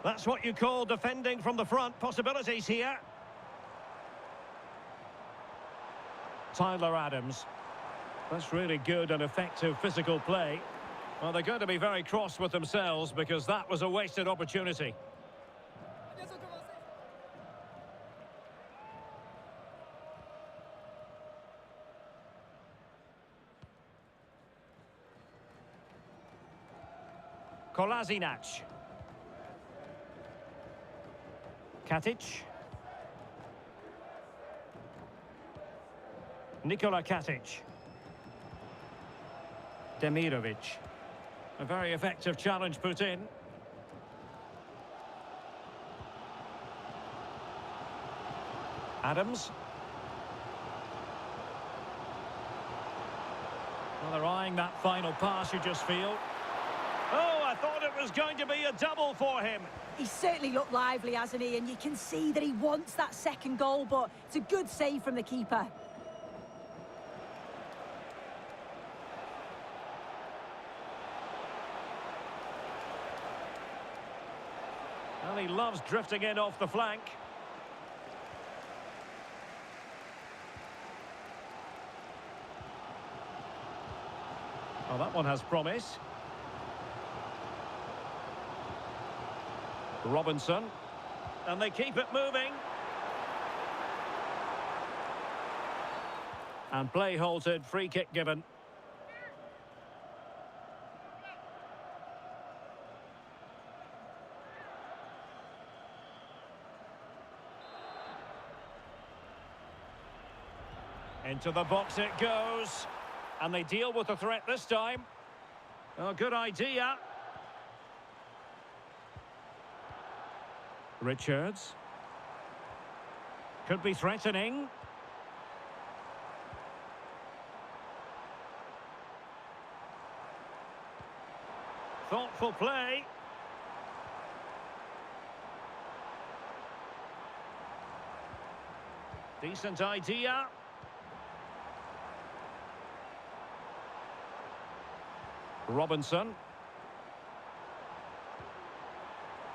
That's what you call defending from the front. Possibilities here. Tyler Adams. That's really good and effective physical play. Well, they're going to be very cross with themselves because that was a wasted opportunity. Kolasinac. Katic. Nikola Katic. Demirovic. A very effective challenge put in. Adams. Well, they're eyeing that final pass, you just feel. Oh, I thought it was going to be a double for him. He's certainly looked lively, hasn't he? And you can see that he wants that second goal, but it's a good save from the keeper. Well, he loves drifting in off the flank. Oh, that one has promise. Robinson. And they keep it moving. And play halted, free kick given. Into the box it goes. And they deal with the threat this time. Oh, good idea. Richards. Could be threatening. Thoughtful play. Decent idea. Robinson.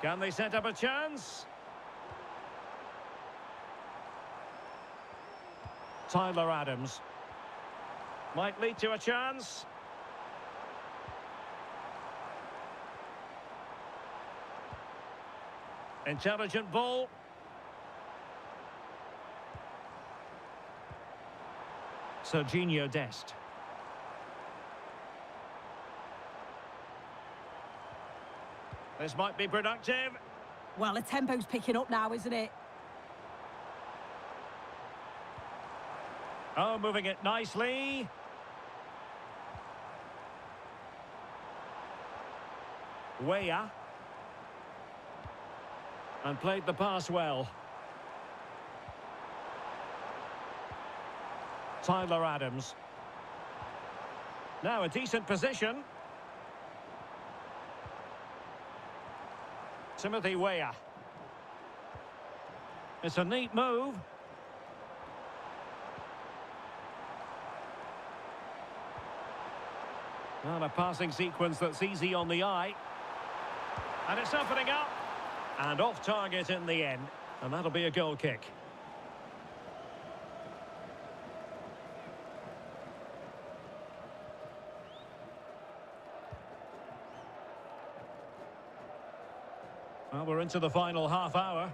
Can they set up a chance? Tyler Adams. Might lead to a chance. Intelligent ball. Serginho Dest. This might be productive. Well, the tempo's picking up now, isn't it? Oh, moving it nicely. Weah. And played the pass well. Tyler Adams. Now a decent position. Timothy Weah. It's a neat move. Well, a passing sequence that's easy on the eye. And it's opening up. And off target in the end. And that'll be a goal kick. Well, we're into the final half hour.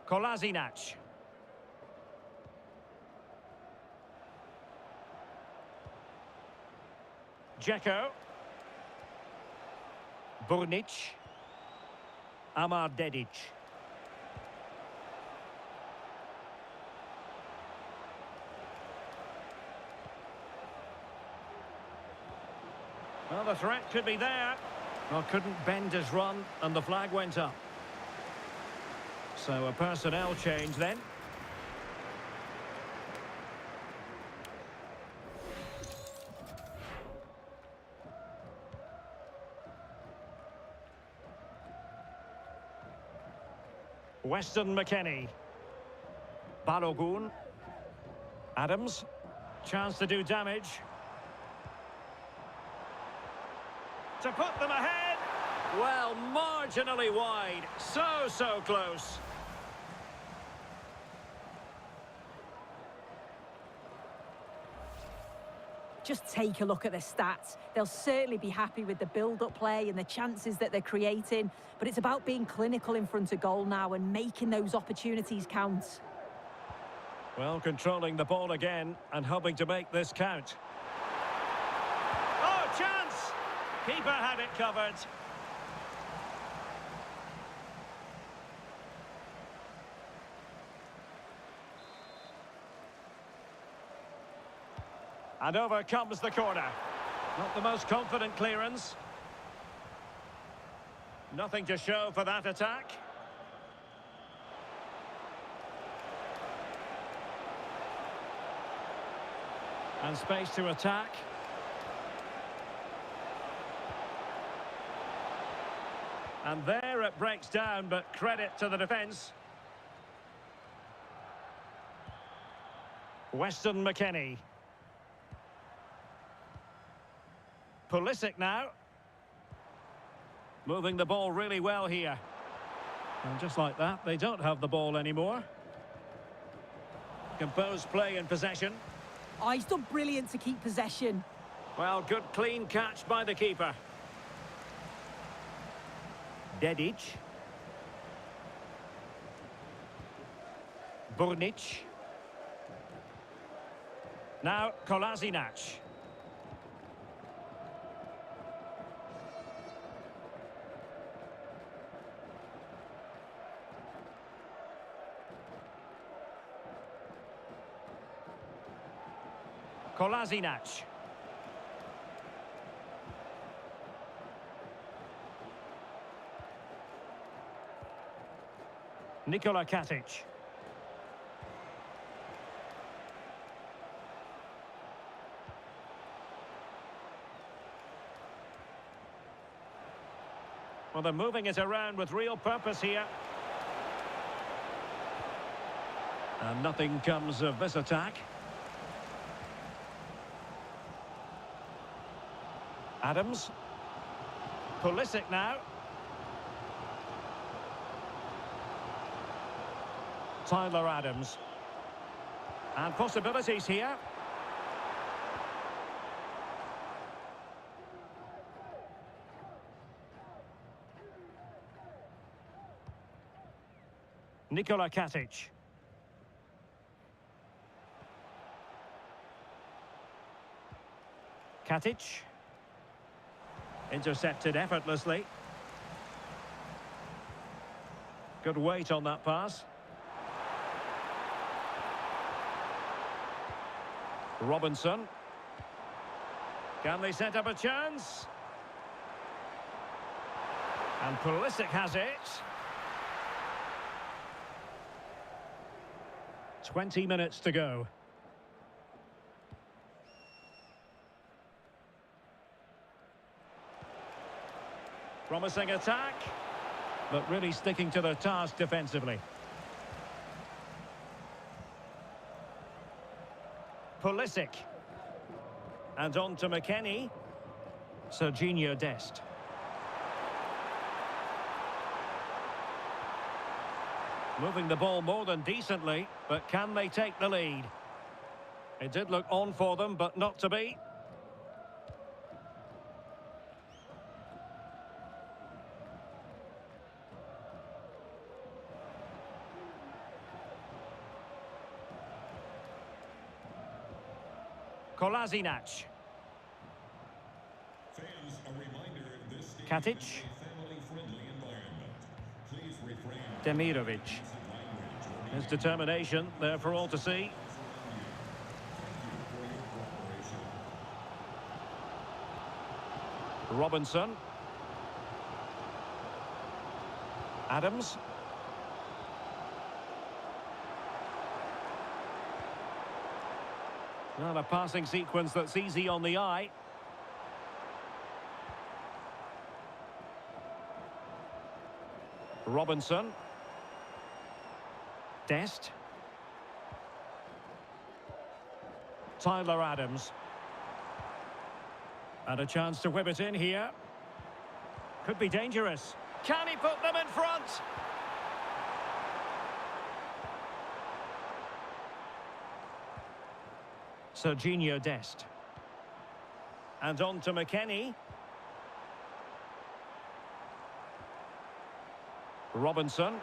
Kolasinac. Dzeko. Burnic. Amar Dedic. Well, the threat could be there. Well, couldn't bend his run, and the flag went up. So a personnel change then. Weston McKennie. Balogun. Adams. Chance to do damage. To put them ahead. Well, marginally wide. So close. Just take a look at the stats. They'll certainly be happy with the build-up play and the chances that they're creating, but it's about being clinical in front of goal now and making those opportunities count. Well, controlling the ball again and hoping to make this count. Oh, chance! Keeper had it covered. And over comes the corner. Not the most confident clearance. Nothing to show for that attack. And space to attack. And there it breaks down, but credit to the defence. Weston McKennie. Pulisic now. Moving the ball really well here. And just like that, they don't have the ball anymore. Composed play in possession. Oh, he's done brilliant to keep possession. Well, good clean catch by the keeper. Dedic. Burnic. Now Kolasinac. Kolasinac. Nikola Katic. Well, they're moving it around with real purpose here. And nothing comes of this attack. Adams. Pulisic now. Tyler Adams. And possibilities here. Nikola Katic. Katic. Intercepted effortlessly. Good weight on that pass. Robinson. Can they set up a chance? And Pulisic has it. 20 minutes to go. Promising attack, but really sticking to their task defensively. Pulisic. And on to McKennie. Serginho Dest. Moving the ball more than decently, but can they take the lead? It did look on for them, but not to be. Kolasinac. Katic. Demirovic. His determination there for all to see. Robinson. Adams. Not a passing sequence that's easy on the eye. Robinson. Dest. Tyler Adams. And a chance to whip it in here. Could be dangerous. Can he put them in front? Serginho Dest. And on to McKennie. Robinson.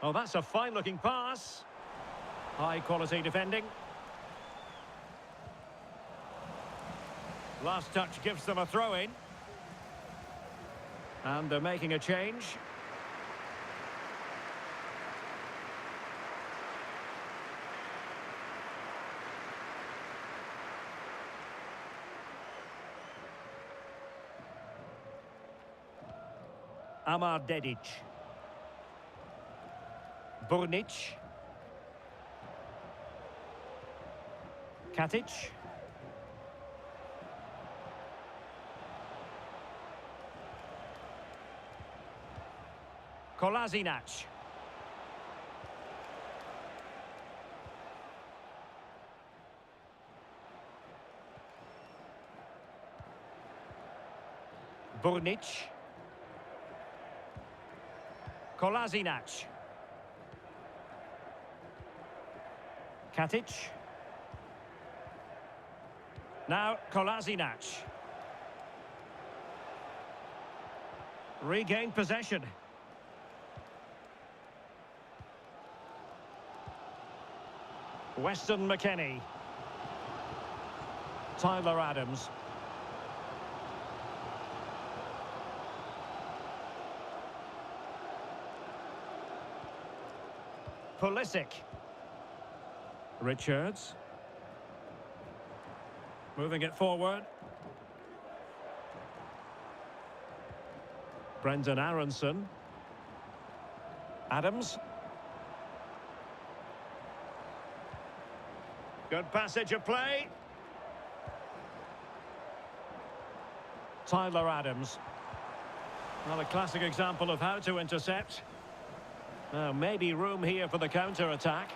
Oh, that's a fine-looking pass. High-quality defending. Last touch gives them a throw-in. And they're making a change. Amar Dedic. Burnic. Katic. Kolasinac. Burnic. Kolasinac. Katic. Now Kolasinac. Regained possession. Weston McKennie. Tyler Adams. Pulisic. Richards. Moving it forward. Brendan Aronson. Adams. Good passage of play. Tyler Adams. Well, a classic example of how to intercept. Now, maybe room here for the counter-attack.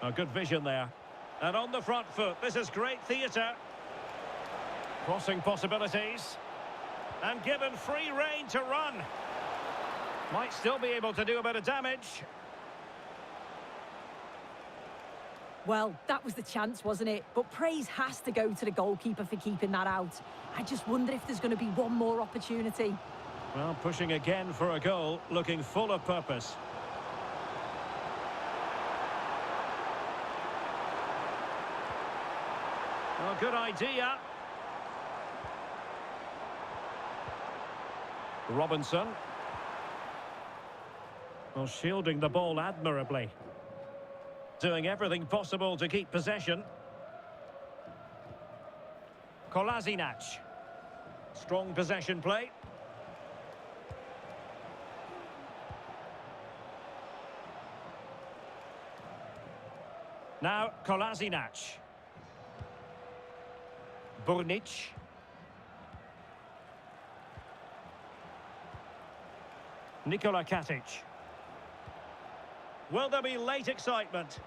A good vision there. And on the front foot, this is great theatre. Crossing possibilities. And given free rein to run. Might still be able to do a bit of damage. Well, that was the chance, wasn't it? But praise has to go to the goalkeeper for keeping that out. I just wonder if there's going to be one more opportunity. Well, pushing again for a goal, looking full of purpose. Well, good idea. Robinson. Well, shielding the ball admirably. Doing everything possible to keep possession. Kolasinac. Strong possession play. Now, Kolasinac. Burnic. Nikola Katic. Will there be late excitement?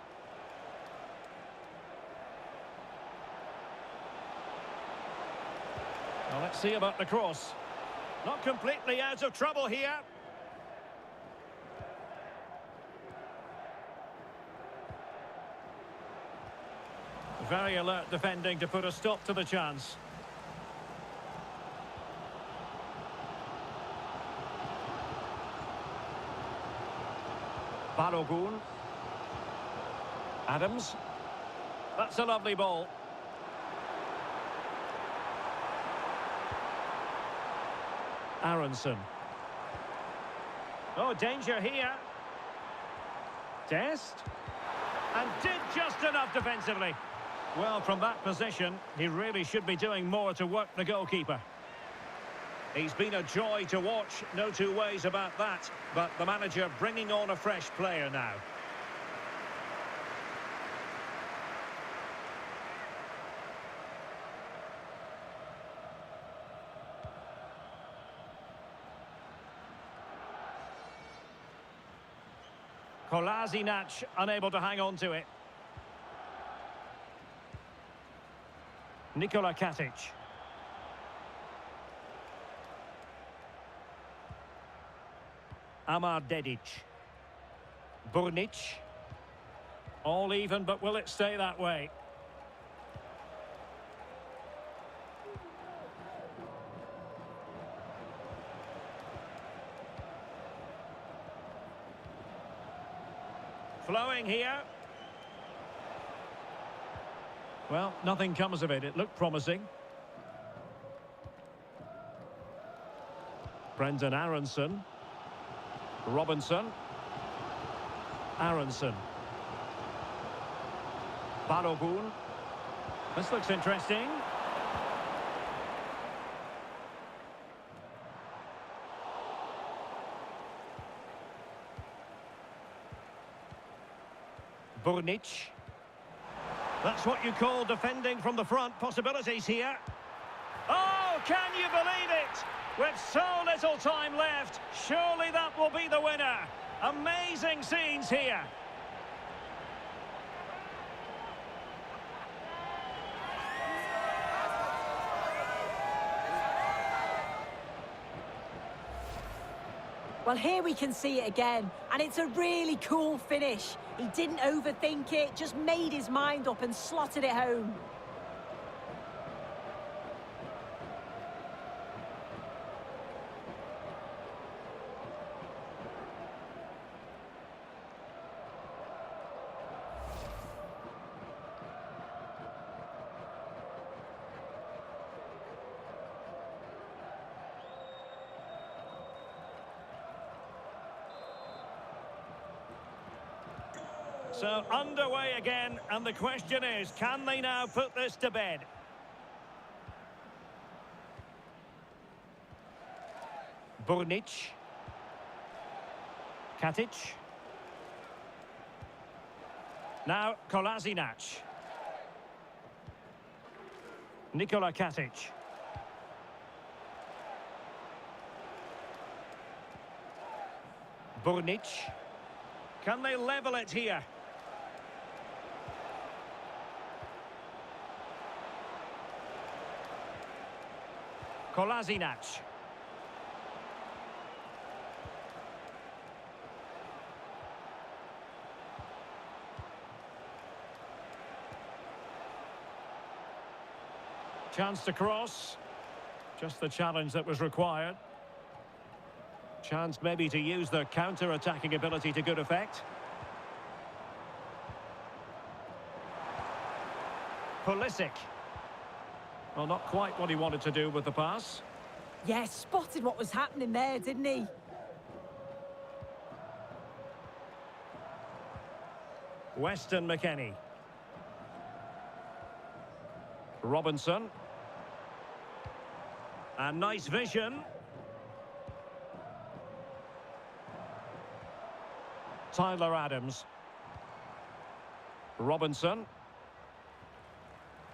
Well, let's see about the cross. Not completely out of trouble here. Very alert defending to put a stop to the chance. Balogun. Adams. That's a lovely ball. Aronson. Oh, danger here. Dest. And did just enough defensively. Well, from that position, he really should be doing more to work the goalkeeper. He's been a joy to watch, no two ways about that. But the manager bringing on a fresh player now. Kolasinac unable to hang on to it. Nikola Katic. Amar Dedic. Burnic. All even, but will it stay that way? Flowing here. Well, nothing comes of it. It looked promising. Brendan Aronson. Robinson. Aronson. Balogun. This looks interesting. Burnic. That's what you call defending from the front. Possibilities here. Oh, can you believe it? With so little time left, surely that will be the winner. Amazing scenes here. Well, here we can see it again, and it's a really cool finish. He didn't overthink it, just made his mind up and slotted it home. So underway again, and the question is, can they now put this to bed? Burnic. Katic. Now Kolasinac. Nikola Katic. Burnic. Can they level it here? Kolasinac. Chance to cross. Just the challenge that was required. Chance maybe to use their counter-attacking ability to good effect. Pulisic. Well, not quite what he wanted to do with the pass. Yeah, spotted what was happening there, didn't he? Weston McKennie. Robinson. And nice vision. Tyler Adams. Robinson.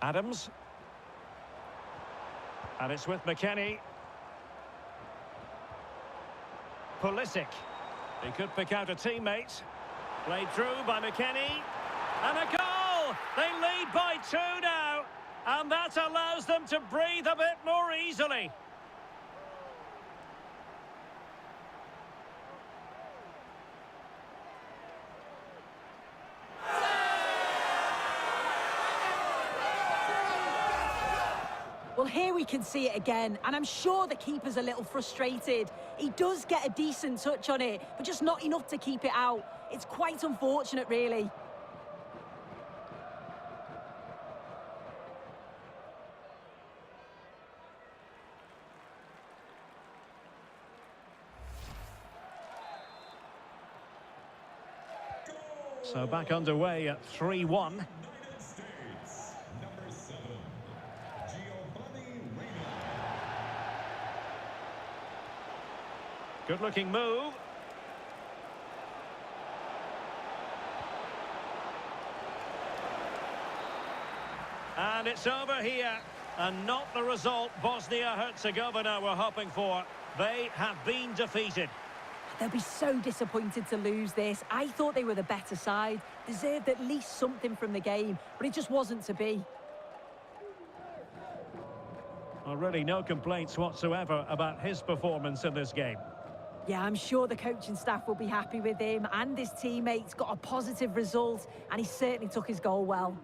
Adams. And it's with McKennie. Pulisic. He could pick out a teammate. Played through by McKennie. And a goal! They lead by 2 now. And that allows them to breathe a bit more easily. Well, here we can see it again, and I'm sure the keeper's a little frustrated. He does get a decent touch on it, but just not enough to keep it out. It's quite unfortunate, really. So back underway at 3-1. Good-looking move. And it's over here. And not the result Bosnia and Herzegovina were hoping for. They have been defeated. They'll be so disappointed to lose this. I thought they were the better side, deserved at least something from the game, but it just wasn't to be. Well, really no complaints whatsoever about his performance in this game. Yeah, I'm sure the coaching staff will be happy with him, and his teammates got a positive result, and he certainly took his goal well.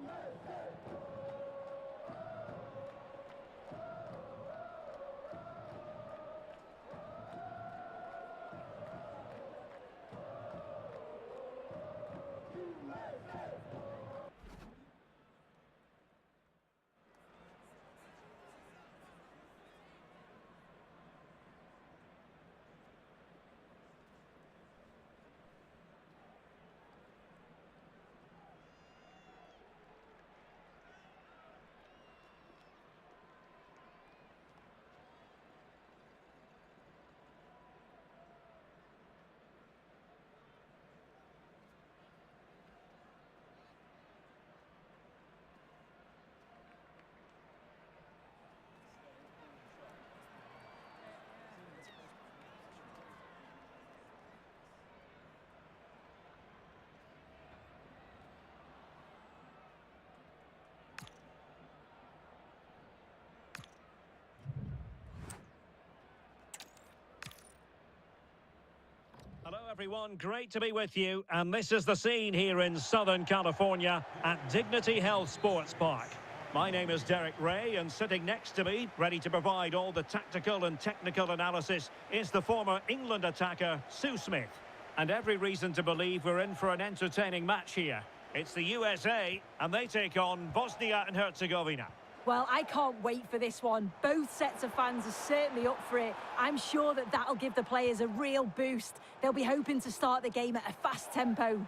Hello everyone, great to be with you, and this is the scene here in Southern California at Dignity Health Sports Park. My name is Derek Ray, and sitting next to me, ready to provide all the tactical and technical analysis, is the former England attacker, Sue Smith. And every reason to believe we're in for an entertaining match here. It's the USA, and they take on Bosnia and Herzegovina. Well, I can't wait for this one. Both sets of fans are certainly up for it. I'm sure that that'll give the players a real boost. They'll be hoping to start the game at a fast tempo.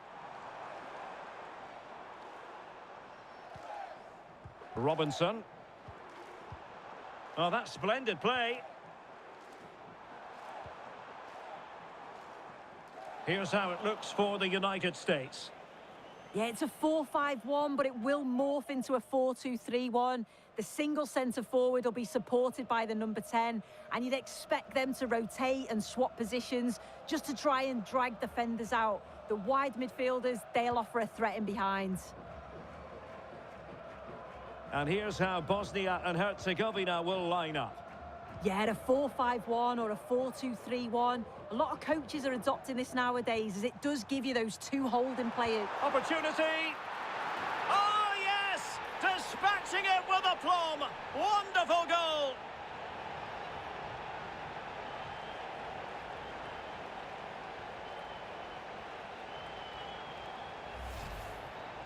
Robinson. Oh, that's splendid play. Here's how it looks for the United States. Yeah, it's a 4-5-1, but it will morph into a 4-2-3-1. The single centre-forward will be supported by the number 10, and you'd expect them to rotate and swap positions just to try and drag defenders out. The wide midfielders, they'll offer a threat in behind. And here's how Bosnia and Herzegovina will line up. Yeah, a 4-5-1 or a 4-2-3-1. A lot of coaches are adopting this nowadays, as it does give you those two holding players. Opportunity! Oh, yes! Dispatching it with aplomb! Wonderful goal!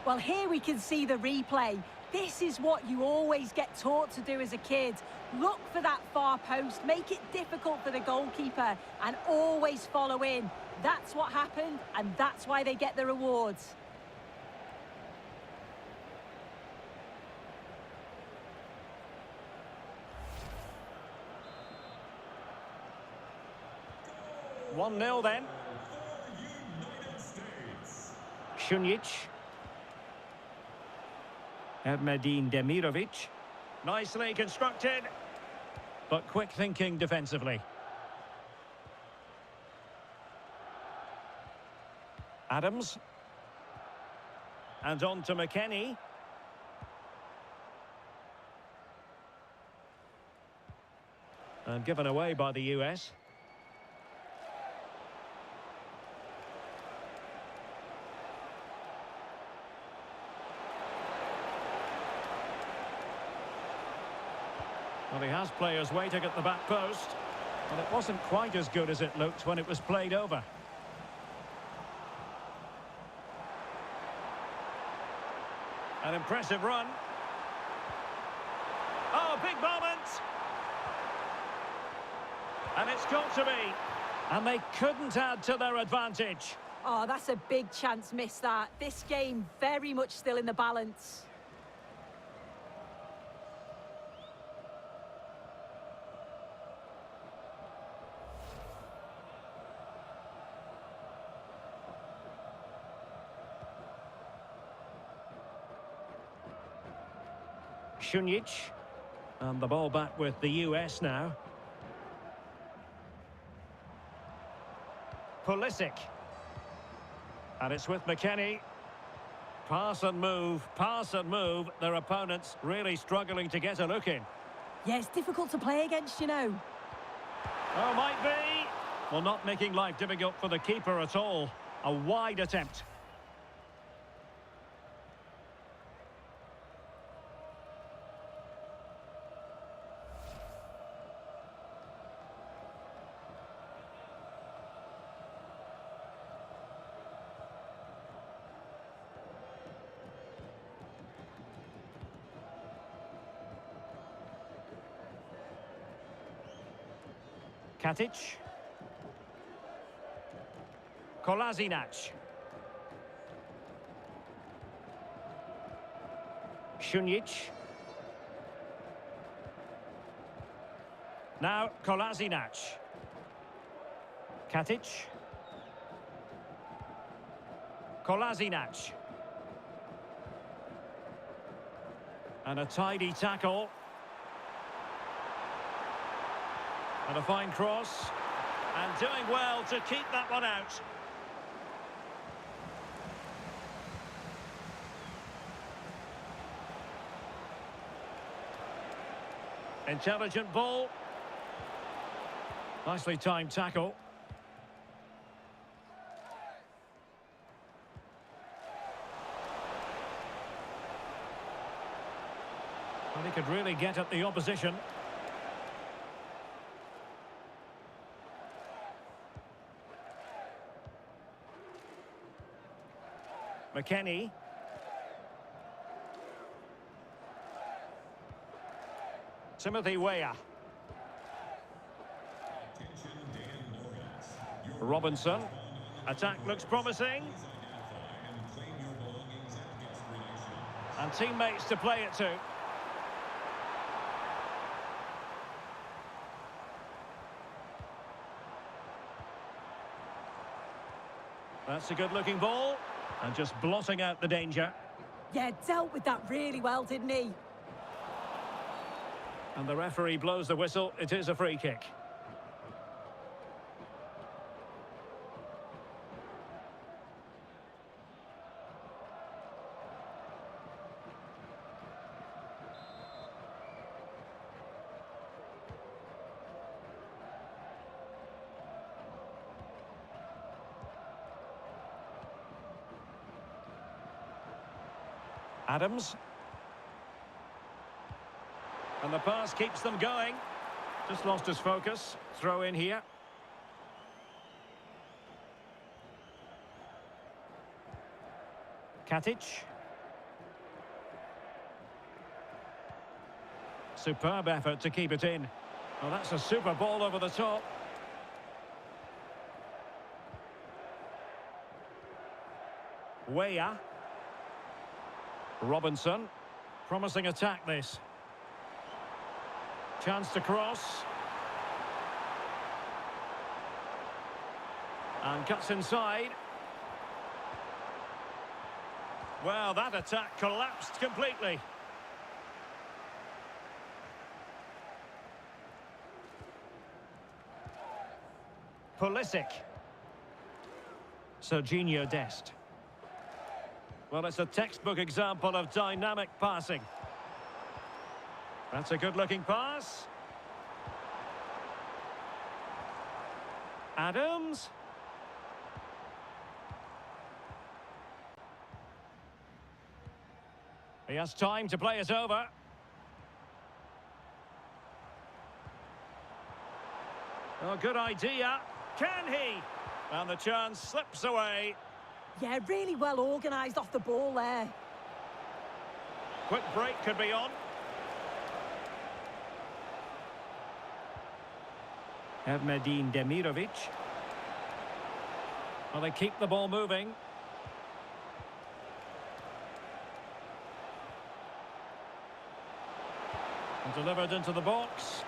Well, here we can see the replay. This is what you always get taught to do as a kid. Look for that far post, make it difficult for the goalkeeper, and always follow in. That's what happened, and that's why they get the rewards. One 1-0 then. Šunjić. Ermedin Demirovic. Nicely constructed, but quick thinking defensively. Adams. And on to McKennie. And given away by the US. Well, he has players waiting at the back post. But it wasn't quite as good as it looked when it was played over. An impressive run. Oh, big moment! And it's got to be. And they couldn't add to their advantage. Oh, that's a big chance missed that. This game very much still in the balance. Šunjić. And the ball back with the US now. Pulisic. And it's with McKennie. Pass and move, pass and move. Their opponents really struggling to get a look in. Yeah, it's difficult to play against, you know. Oh, might be. Well, not making life difficult for the keeper at all. A wide attempt. Katic. Kolasinac. Šunjić. Now Kolasinac. Katic. Kolasinac. And a tidy tackle. And a fine cross. And doing well to keep that one out. Intelligent ball. Nicely timed tackle. Well, he could really get at the opposition. McKennie. Timothy Weah. Robinson. Attack looks promising. And teammates to play it to. That's a good-looking ball. And just blotting out the danger. Yeah, dealt with that really well, didn't he? And the referee blows the whistle. It is a free kick. Adams. And the pass keeps them going. Just lost his focus. Throw in here. Katic. Superb effort to keep it in. Well, that's a super ball over the top. Weah. Robinson. Promising attack this. Chance to cross. And cuts inside. Well, that attack collapsed completely. Pulisic. Serginho Dest. Well, it's a textbook example of dynamic passing. That's a good-looking pass. Adams. He has time to play it over. Oh, good idea. Can he? And the chance slips away. Yeah, really well organised off the ball there. Quick break could be on. Ermedin Demirovic. Well, they keep the ball moving. And delivered into the box.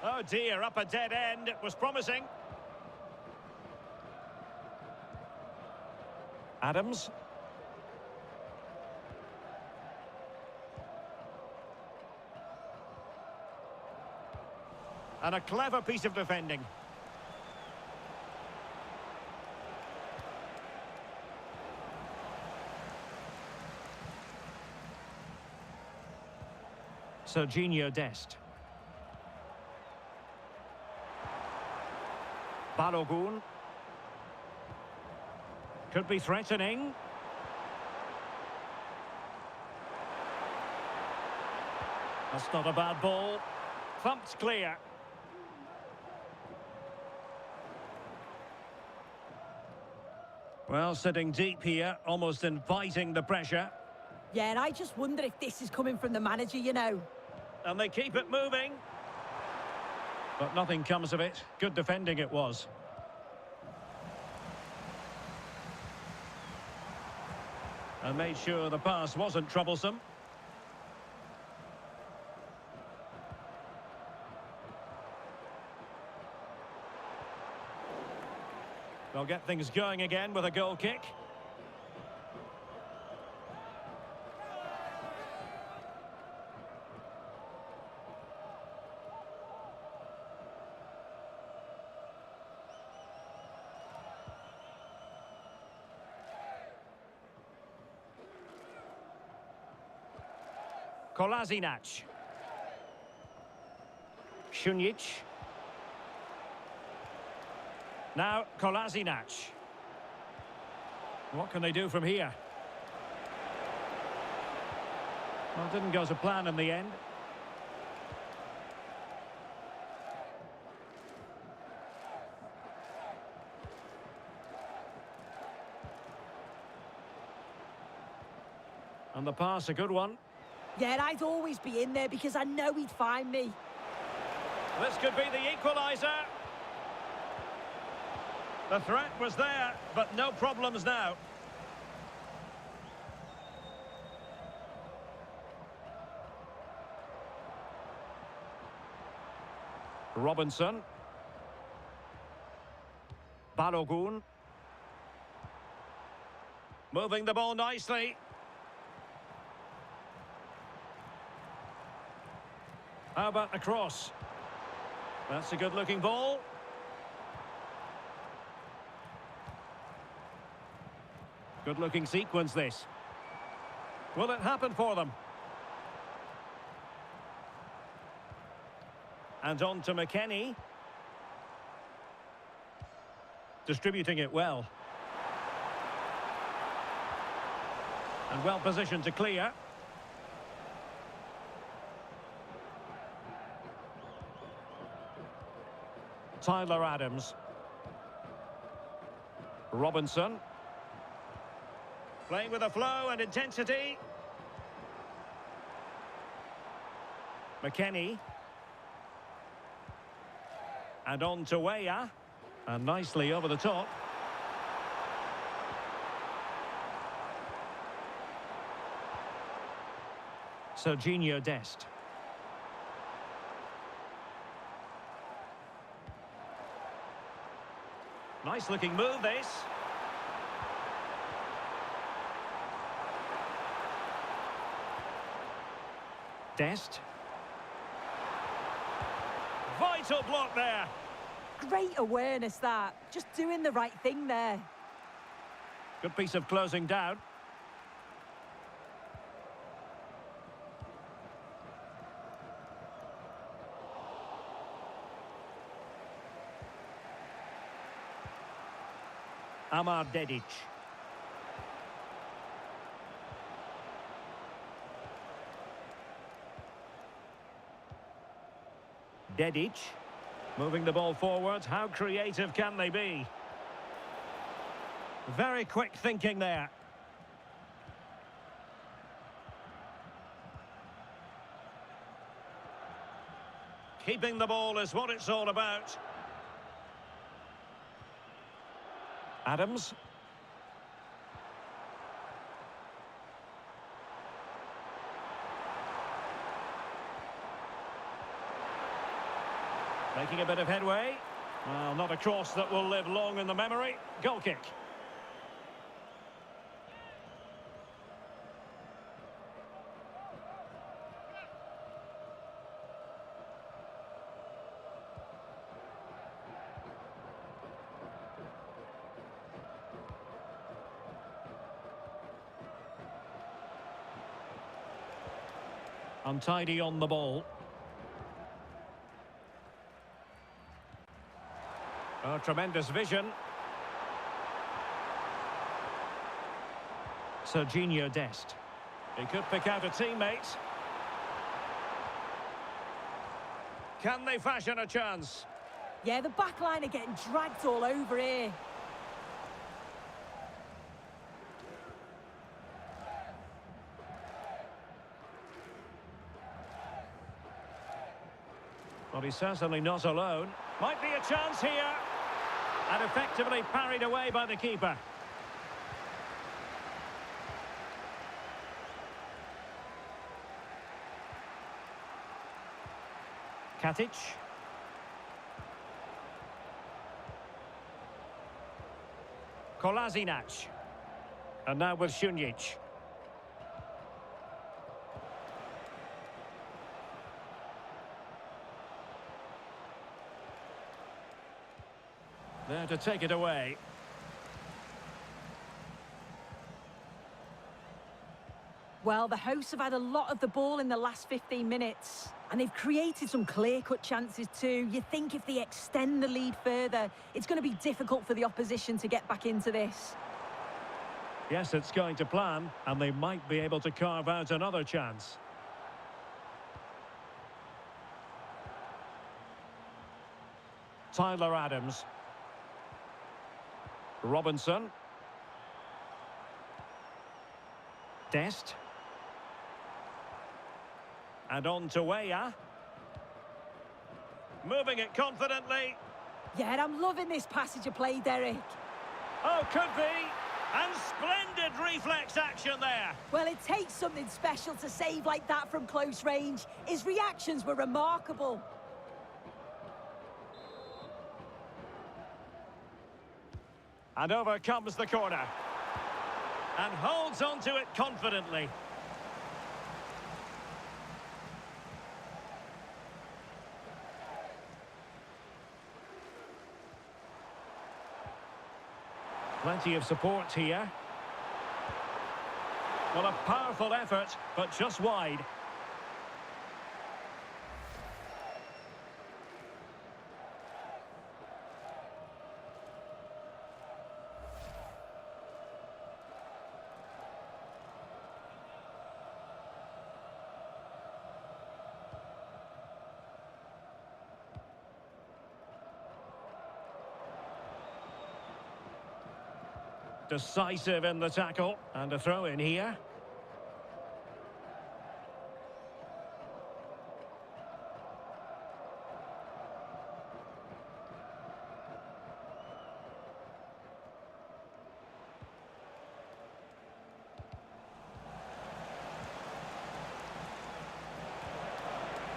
Oh dear, up a dead end. It was promising. Adams. And a clever piece of defending. Serginho Dest. Balogun. Could be threatening. That's not a bad ball. Thumped clear. Well, sitting deep here, almost inviting the pressure. Yeah, and I just wonder if this is coming from the manager, you know. And they keep it moving. But nothing comes of it. Good defending it was. And made sure the pass wasn't troublesome. They'll get things going again with a goal kick. Kolasinac. Šunjić. Now Kolasinac. What can they do from here? Well, didn't go to plan in the end. And the pass, a good one. Yeah, I'd always be in there because I know he'd find me. This could be the equaliser. The threat was there, but no problems now. Robinson. Balogun. Moving the ball nicely. How about the cross? That's a good-looking ball. Good-looking sequence, this. Will it happen for them? And on to McKennie. Distributing it well. And well positioned to clear. Tyler Adams. Robinson. Playing with a flow and intensity. McKennie. And on to Weah. And nicely over the top. Serginho Dest. Nice looking move, this. Dest. Vital block there. Great awareness, that. Just doing the right thing there. Good piece of closing down. Amar Dedic. Dedic. Moving the ball forward. How creative can they be? Very quick thinking there. Keeping the ball is what it's all about. Adams. Making a bit of headway. Well, not a cross that will live long in the memory. Goal kick. Untidy on the ball. Oh, tremendous vision. Serginho Dest. He could pick out a teammate. Can they fashion a chance? Yeah, the back line are getting dragged all over here. Well, he's certainly not alone. Might be a chance here. And effectively parried away by the keeper. Katic. Kolasinac. And now with Šunjić. There to take it away. Well, the hosts have had a lot of the ball in the last 15 minutes. And they've created some clear-cut chances too. You think if they extend the lead further, it's going to be difficult for the opposition to get back into this. Yes, it's going to plan, and they might be able to carve out another chance. Tyler Adams. Robinson. Dest. And on to Weah. Moving it confidently. Yeah, I'm loving this passage of play, Derek. Oh, could be. And splendid reflex action there. Well, it takes something special to save like that from close range. His reactions were remarkable. And over comes the corner. And holds on to it confidently. Plenty of support here. Well, a powerful effort, but just wide. Decisive in the tackle. And a throw in here.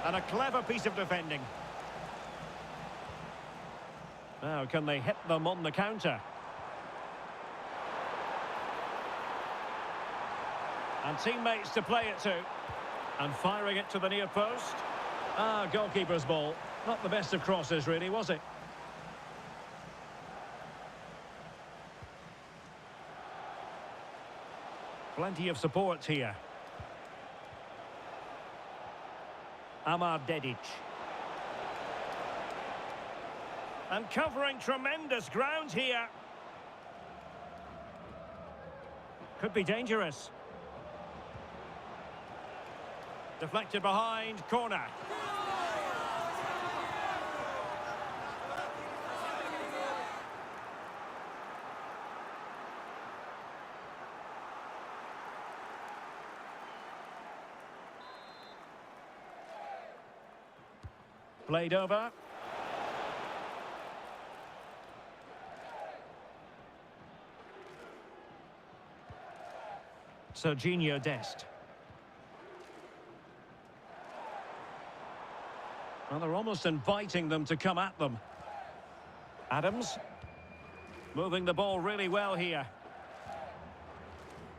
And a clever piece of defending. Now, can they hit them on the counter? And teammates to play it to. And firing it to the near post. Ah, goalkeeper's ball. Not the best of crosses, really, was it? Plenty of support here. Amar Dedic. And covering tremendous ground here. Could be dangerous. Deflected behind, corner. Played over. Serginho Dest. Well, they're almost inviting them to come at them. Adams. Moving the ball really well here.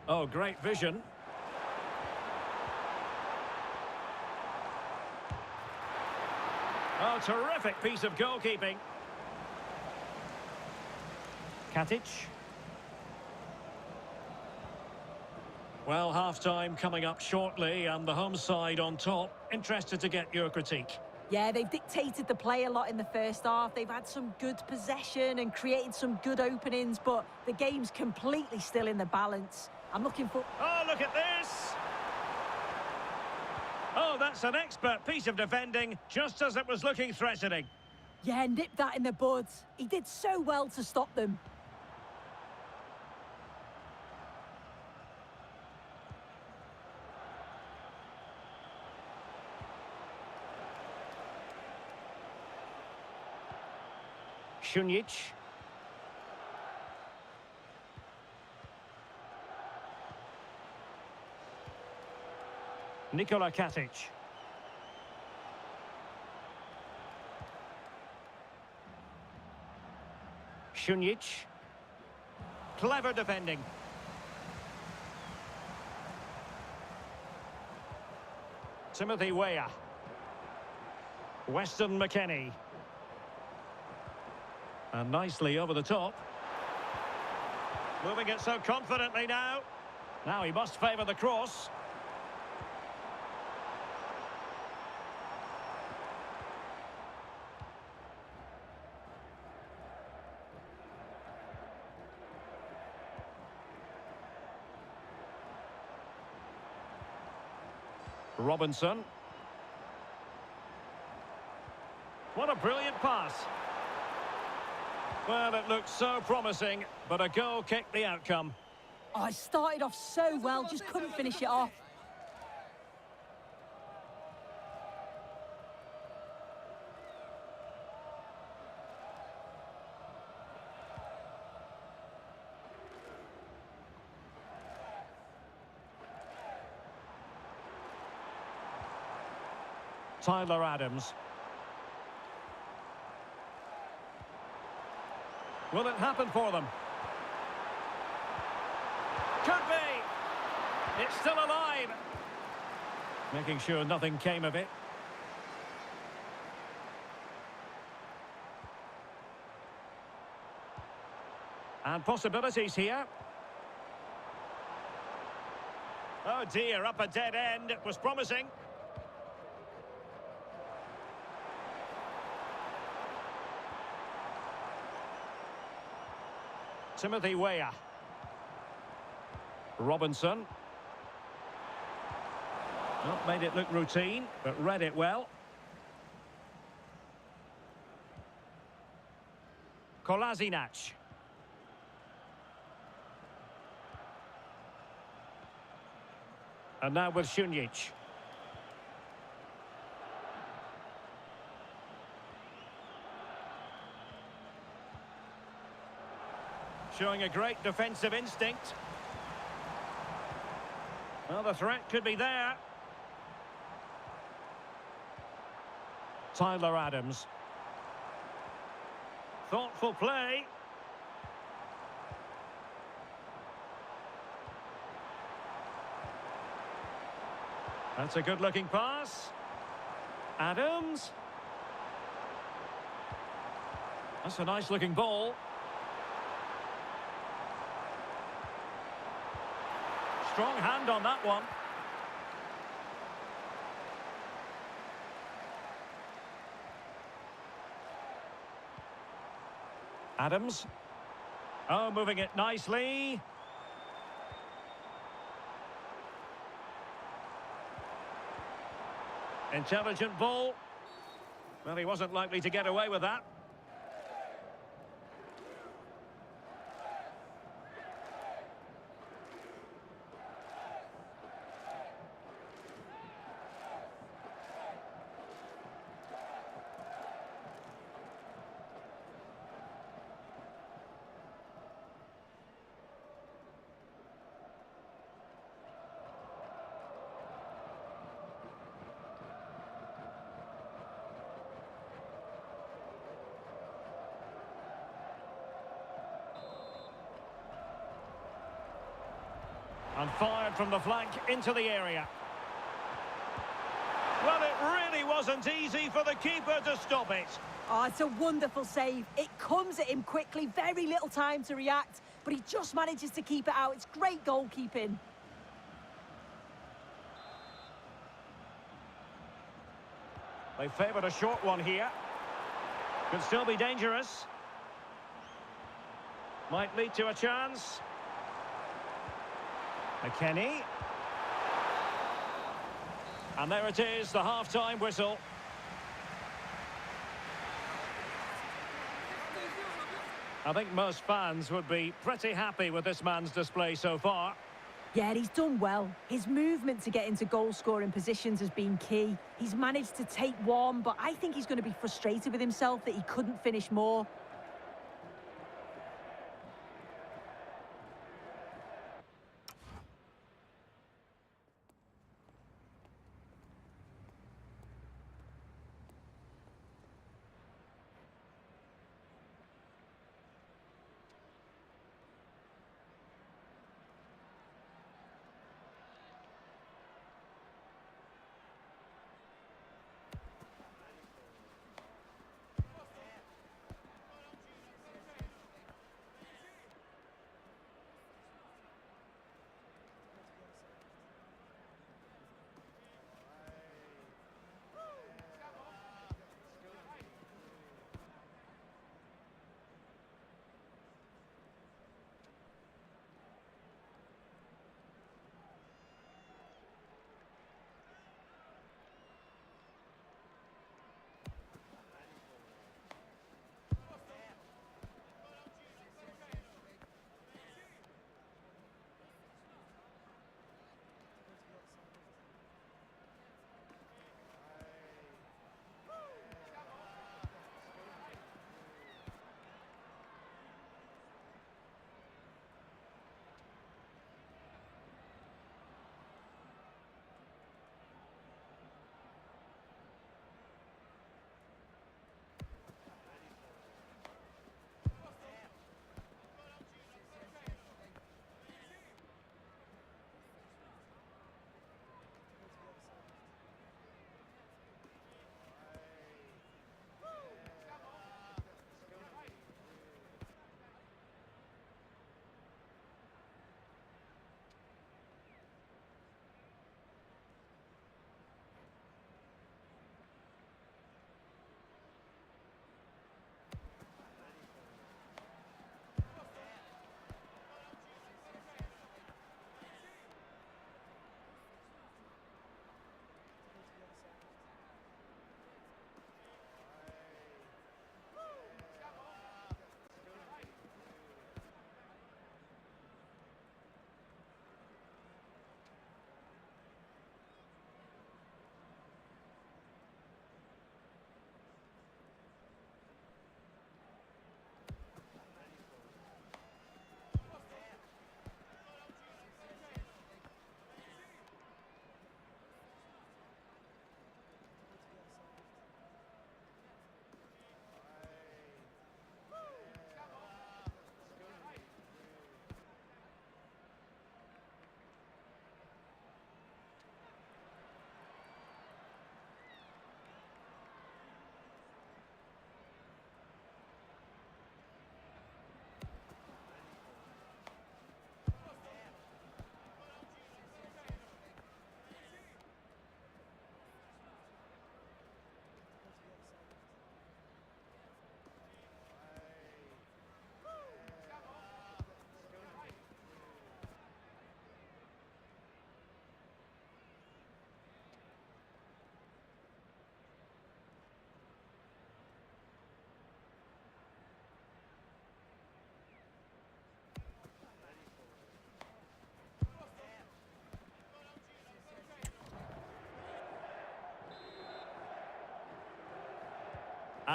Oh, great vision. Oh, terrific piece of goalkeeping. Katic. Well, half-time coming up shortly and the home side on top. Interested to get your critique. Yeah, they've dictated the play a lot in the first half. They've had some good possession and created some good openings, but the game's completely still in the balance. I'm looking for... Oh, look at this! Oh, that's an expert piece of defending, just as it was looking threatening. Yeah, nipped that in the bud. He did so well to stop them. Šunjić. Nikola Katic. Šunjić. Clever defending. Timothy Weah. Weston McKennie. And nicely over the top. Moving it so confidently now. Now he must favour the cross. Robinson. What a brilliant pass. Well, it looked so promising, but a goal kicked the outcome. Oh, it started off so well, just couldn't finish it off. Tyler Adams. Will it happen for them? Could be! It's still alive! Making sure nothing came of it. And possibilities here. Oh dear, up a dead end. It was promising. Timothy Weah. Robinson. Not made it look routine, but read it well. Kolasinac. And now with Šunjić. Showing a great defensive instinct. Well, the threat could be there. Tyler Adams. Thoughtful play. That's a good-looking pass. Adams. That's a nice-looking ball. Strong hand on that one. Adams. Oh, moving it nicely. Intelligent ball. Well, he wasn't likely to get away with that. And fired from the flank into the area. Well, it really wasn't easy for the keeper to stop it. Oh, it's a wonderful save. It comes at him quickly, very little time to react, but he just manages to keep it out. It's great goalkeeping. They favoured a short one here. Could still be dangerous. Might lead to a chance. McKennie. And there it is, the half-time whistle. I think most fans would be pretty happy with this man's display so far. Yeah, he's done well. His movement to get into goal-scoring positions has been key. He's managed to take one, but I think he's going to be frustrated with himself that he couldn't finish more.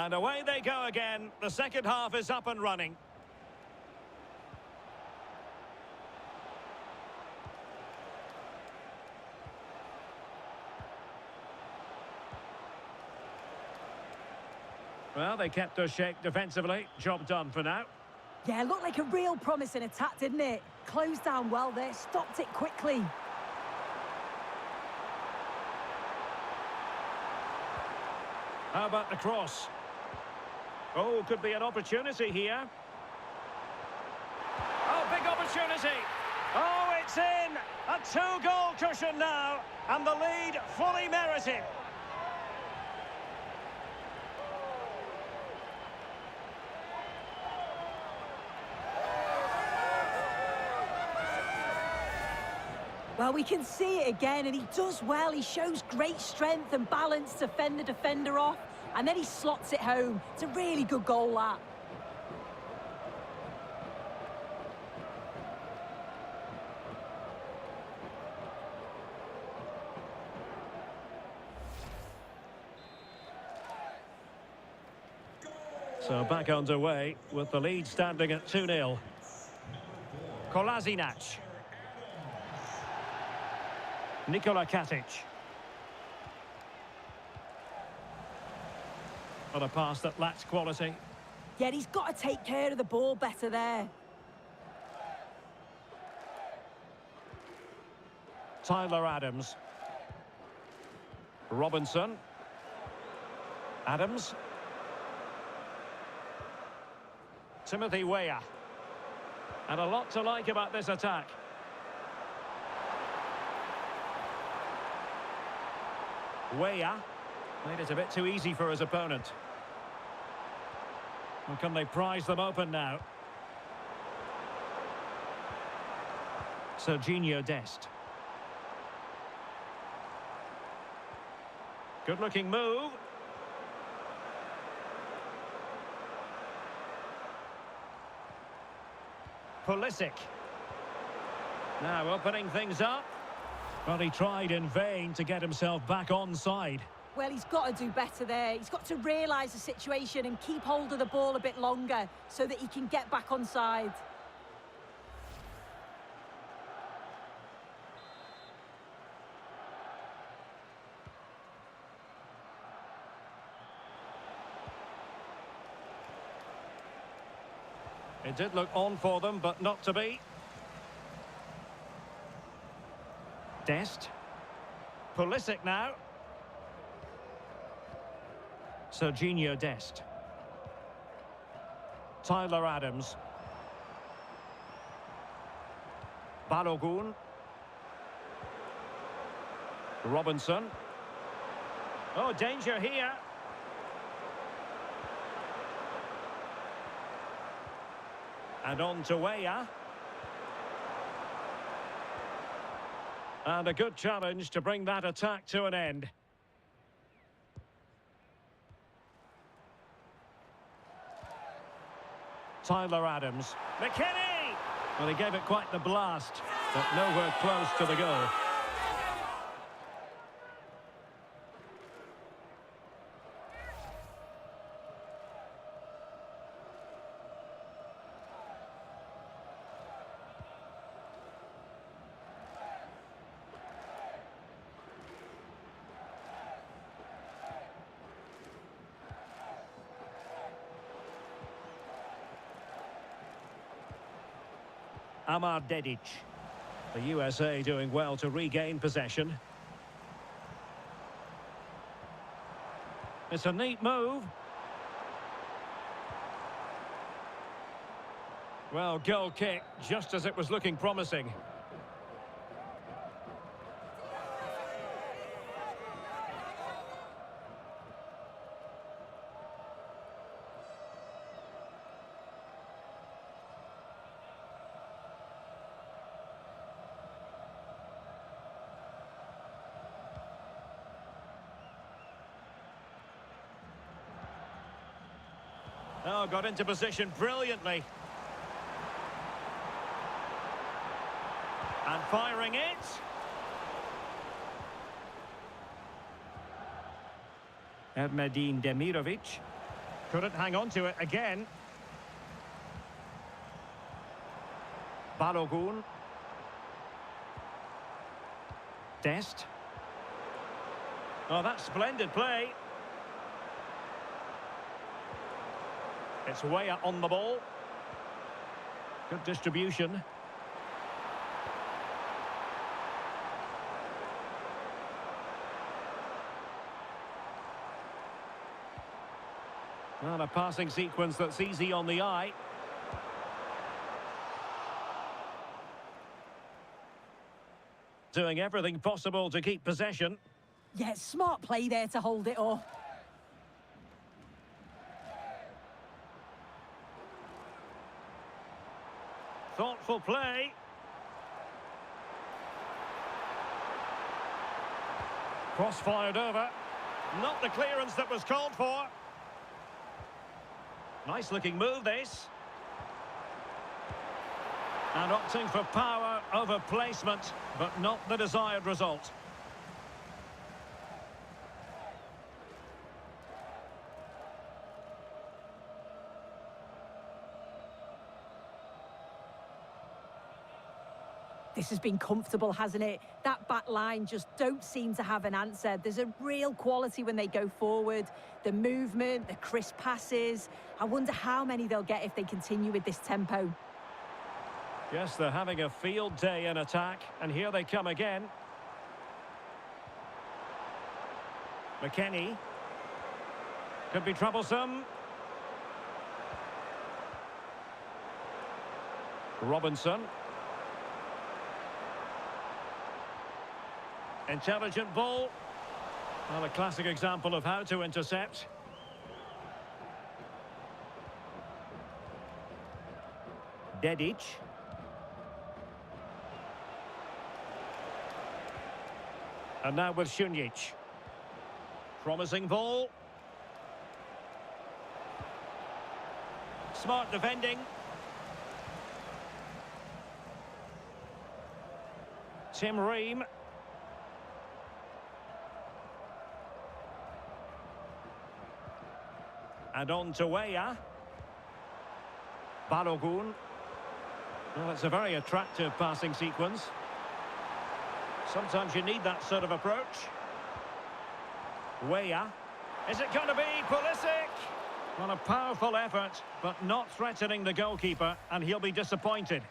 And away they go again. The second half is up and running. Well, they kept their shape defensively. Job done for now. Yeah, looked like a real promising attack, didn't it? Closed down well there, stopped it quickly. How about the cross? Oh, could be an opportunity here. Oh, big opportunity. Oh, it's in. A two-goal cushion now. And the lead fully merited. Well, we can see it again, and he does well. He shows great strength and balance to fend the defender off, and then he slots it home. It's a really good goal, that. So back underway with the lead standing at 2-0. Kolasinac. Nikola Katic. On a pass that lacks quality. Yeah, he's got to take care of the ball better there. Tyler Adams. Robinson. Adams. Timothy Weah. And a lot to like about this attack. Weah made it a bit too easy for his opponent. And can they prise them open now? Serginho Dest. Good-looking move. Pulisic. Now opening things up. But he tried in vain to get himself back onside. Well, he's got to do better there. He's got to realise the situation and keep hold of the ball a bit longer so that he can get back onside. It did look on for them, but not to be. Dest. Pulisic now. Serginho Dest. Tyler Adams. Balogun. Robinson. Oh, danger here. And on to Weah. And a good challenge to bring that attack to an end. Tyler Adams. McKennie! Well, he gave it quite the blast, but nowhere close to the goal. Amar Dedic. The USA doing well to regain possession. It's a neat move. Well, goal kick, just as it was looking promising. Oh, got into position brilliantly. And firing it. Ermedin Demirovic. Couldn't hang on to it again. Balogun. Dest. Oh, that's splendid play. It's Weah on the ball. Good distribution. And a passing sequence that's easy on the eye. Doing everything possible to keep possession. Yeah, smart play there to hold it off. Thoughtful play. Cross fired over. Not the clearance that was called for. Nice looking move, this. And opting for power over placement, but not the desired result. This has been comfortable, hasn't it? That back line just don't seem to have an answer. There's a real quality when they go forward. The movement, the crisp passes. I wonder how many they'll get if they continue with this tempo. Yes, they're having a field day in attack, and here they come again. McKennie. Could be troublesome. Robinson. Intelligent ball. Well, a classic example of how to intercept. Dedic. And now with Šunjić. Promising ball. Smart defending. Tim Ream. And on to Weah. Balogun. Well, it's a very attractive passing sequence. Sometimes you need that sort of approach. Weah. Is it going to be Pulisic? Well, a powerful effort, but not threatening the goalkeeper, and he'll be disappointed.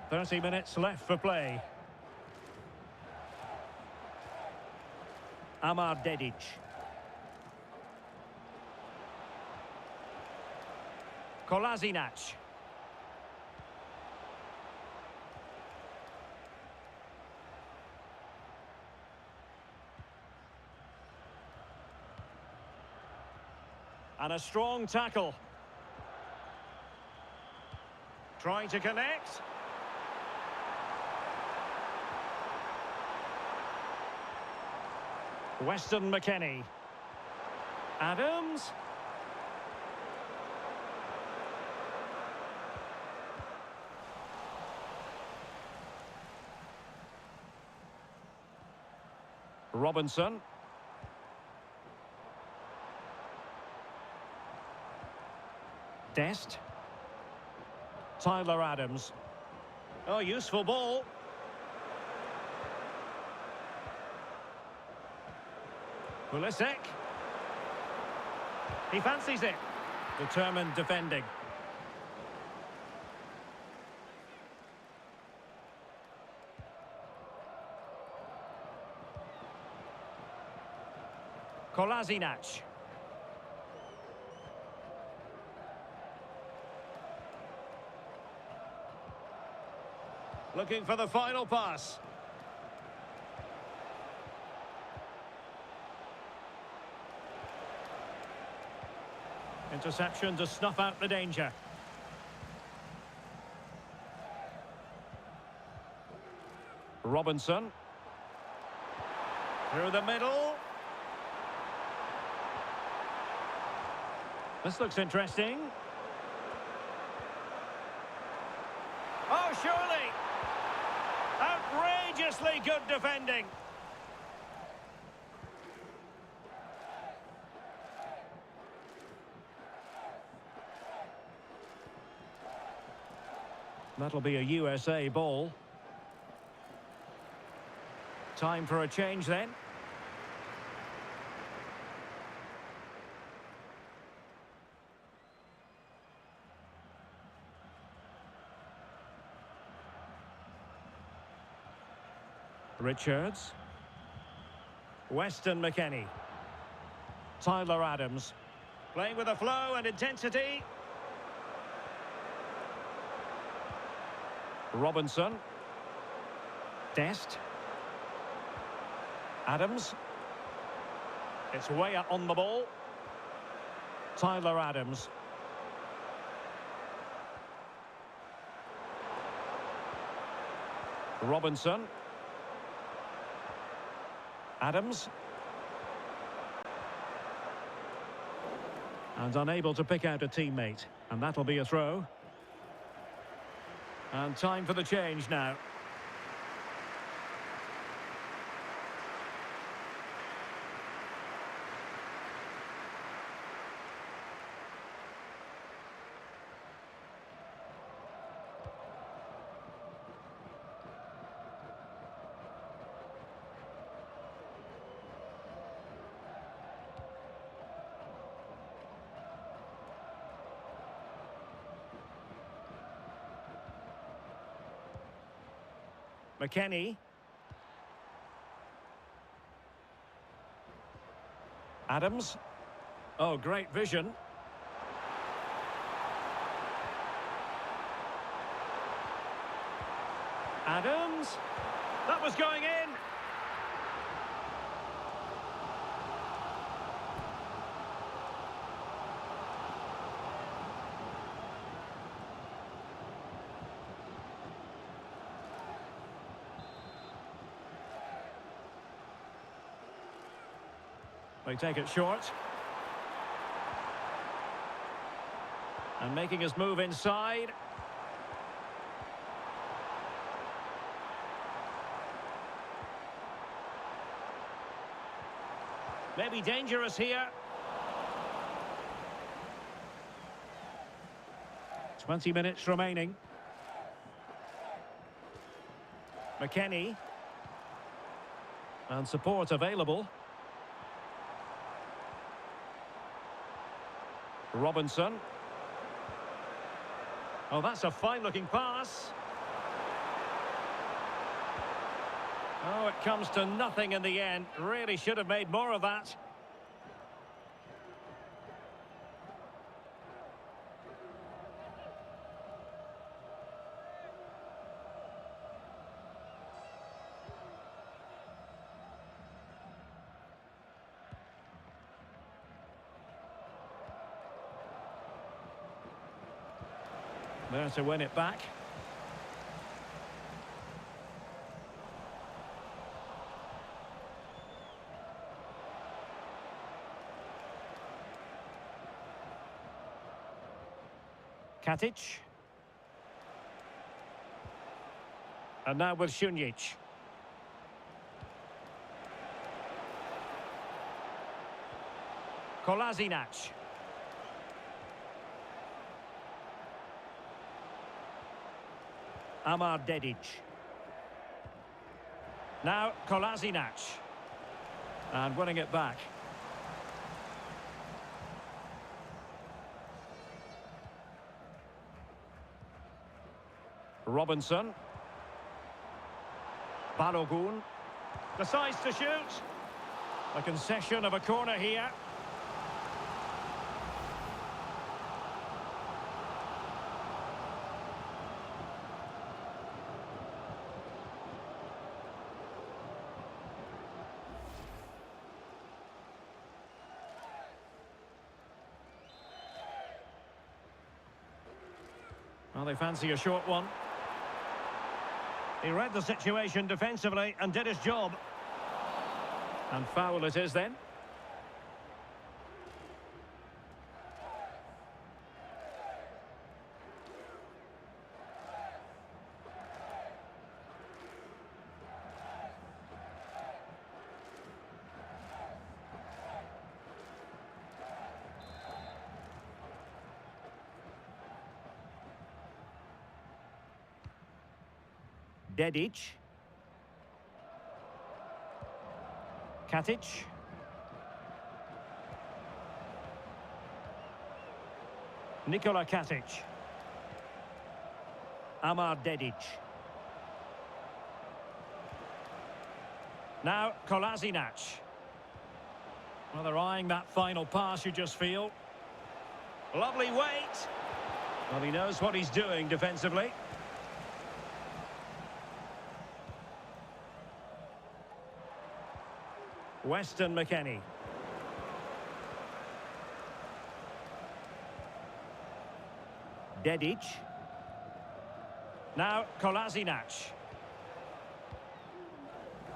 "30 minutes left for play." Amar Dedic. Kolasinac. And a strong tackle. Trying to connect. Weston McKennie. Adams. Robinson. Dest. Tyler Adams. Oh, useful ball. Pulisic. He fancies it. Determined defending. Kolasinac. Looking for the final pass. Interception to snuff out the danger. Robinson. Through the middle. This looks interesting. Oh, surely! Outrageously good defending. That'll be a USA ball. Time for a change then. Richards. Weston McKennie. Tyler Adams. Playing with a flow and intensity. Robinson. Dest. Adams. It's way up on the ball. Tyler Adams. Robinson. Adams. And unable to pick out a teammate. And that'll be a throw. And time for the change now. McKennie. Adams. Oh, great vision. Adams. That was going in. They take it short. And making his move inside. Maybe dangerous here. 20 minutes remaining. McKennie. And support available. Robinson. Oh, that's a fine-looking pass. Oh, it comes to nothing in the end. Really should have made more of that. There to win it back. Katic. And now with Šunjić. Kolasinac. Amar Dedic. Now Kolasinac. And winning it back. Robinson. Balogun. Decides to shoot. A concession of a corner here. Well, they fancy a short one. He read the situation defensively and did his job. And foul it is then. Dedic. Katic. Nikola Katic. Amar Dedic. Now Kolasinac. Well, they're eyeing that final pass, you just feel. Lovely weight. Well, he knows what he's doing defensively. Weston McKennie. Dedic. Now Kolasinac.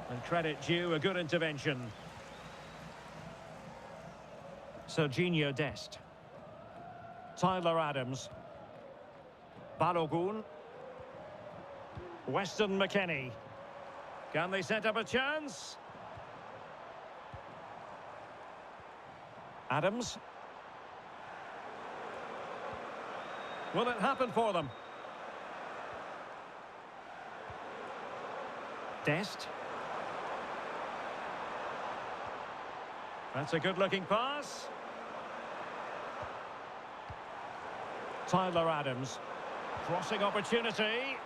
And credit due, a good intervention. Serginho Dest. Tyler Adams. Balogun. Weston McKennie. Can they set up a chance? Adams. Will it happen for them? Dest. That's a good-looking pass. Tyler Adams. Crossing opportunity.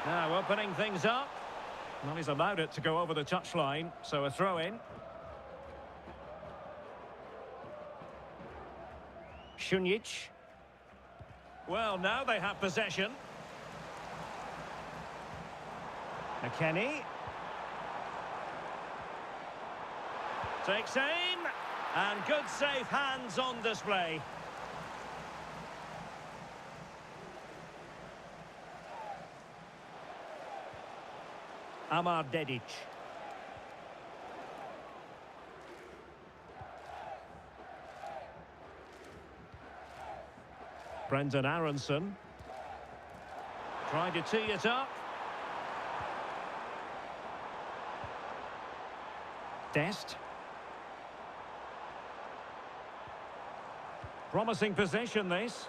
Now opening things up. Well, he's allowed it to go over the touchline, so a throw-in. Šunjić. Well, now they have possession. McKennie. Takes aim. And good safe hands on display. Amar Dedic. Brendan Aronson. Trying to tee it up. Dest. Promising possession, this.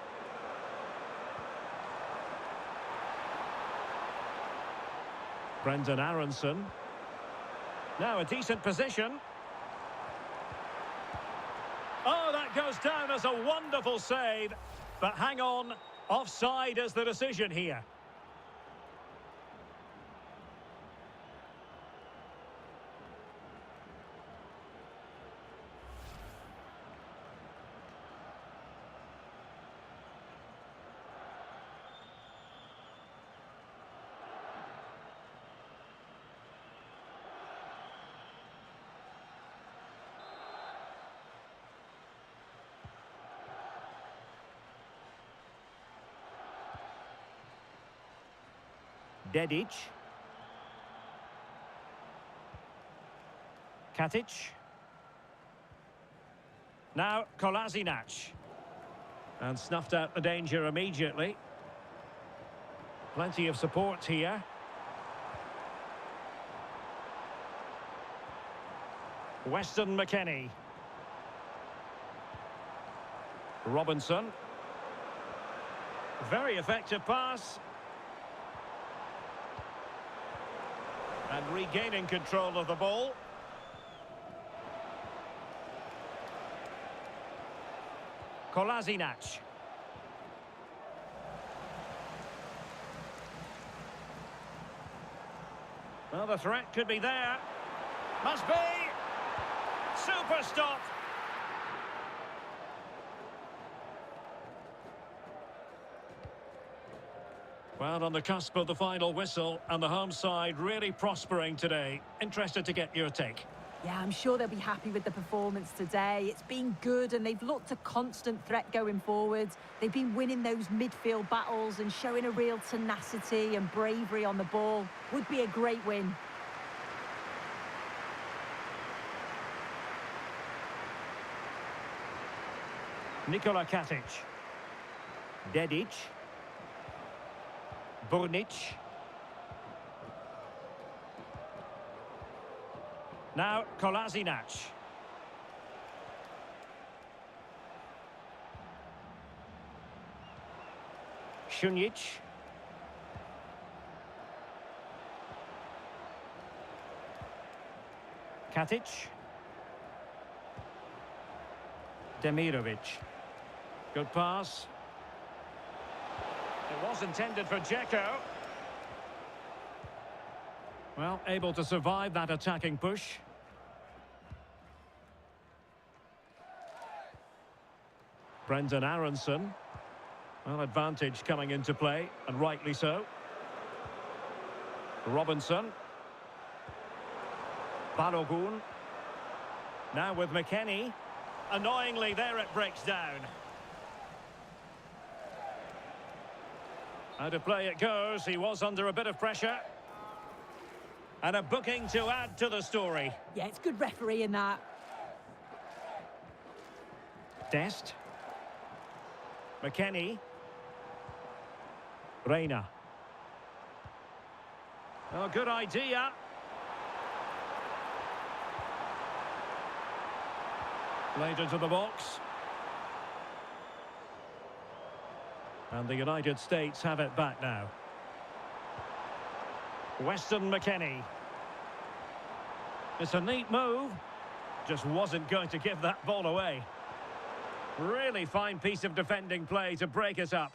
Brendan Aronson. Now a decent position. Oh, that goes down as a wonderful save. But hang on, offside is the decision here. Dedic. Katic. Now Kolasinac. And snuffed out the danger immediately. Plenty of support here. Weston McKennie. Robinson. Very effective pass. And regaining control of the ball. Kolasinac. Well, the threat could be there. Must be. Super stop. Well, on the cusp of the final whistle, and the home side really prospering today. Interested to get your take. Yeah, I'm sure they'll be happy with the performance today. It's been good and they've looked a constant threat going forwards. They've been winning those midfield battles and showing a real tenacity and bravery on the ball. Would be a great win. Nikola Katic. Dedic. Burnic. Now Kolasinac. Šunjić. Katic. Demirovic. Good pass. It was intended for Dzeko. Well, able to survive that attacking push. Brendan Aronson. Well, advantage coming into play, and rightly so. Robinson. Balogun. Now with McKennie. Annoyingly, there it breaks down. Out of play it goes. He was under a bit of pressure. And a booking to add to the story. Yeah, it's good refereeing that. Dest. McKennie. Reina. Oh, good idea. Played into the box. And the United States have it back now. Weston McKennie. It's a neat move. Just wasn't going to give that ball away. Really fine piece of defending play to break it up.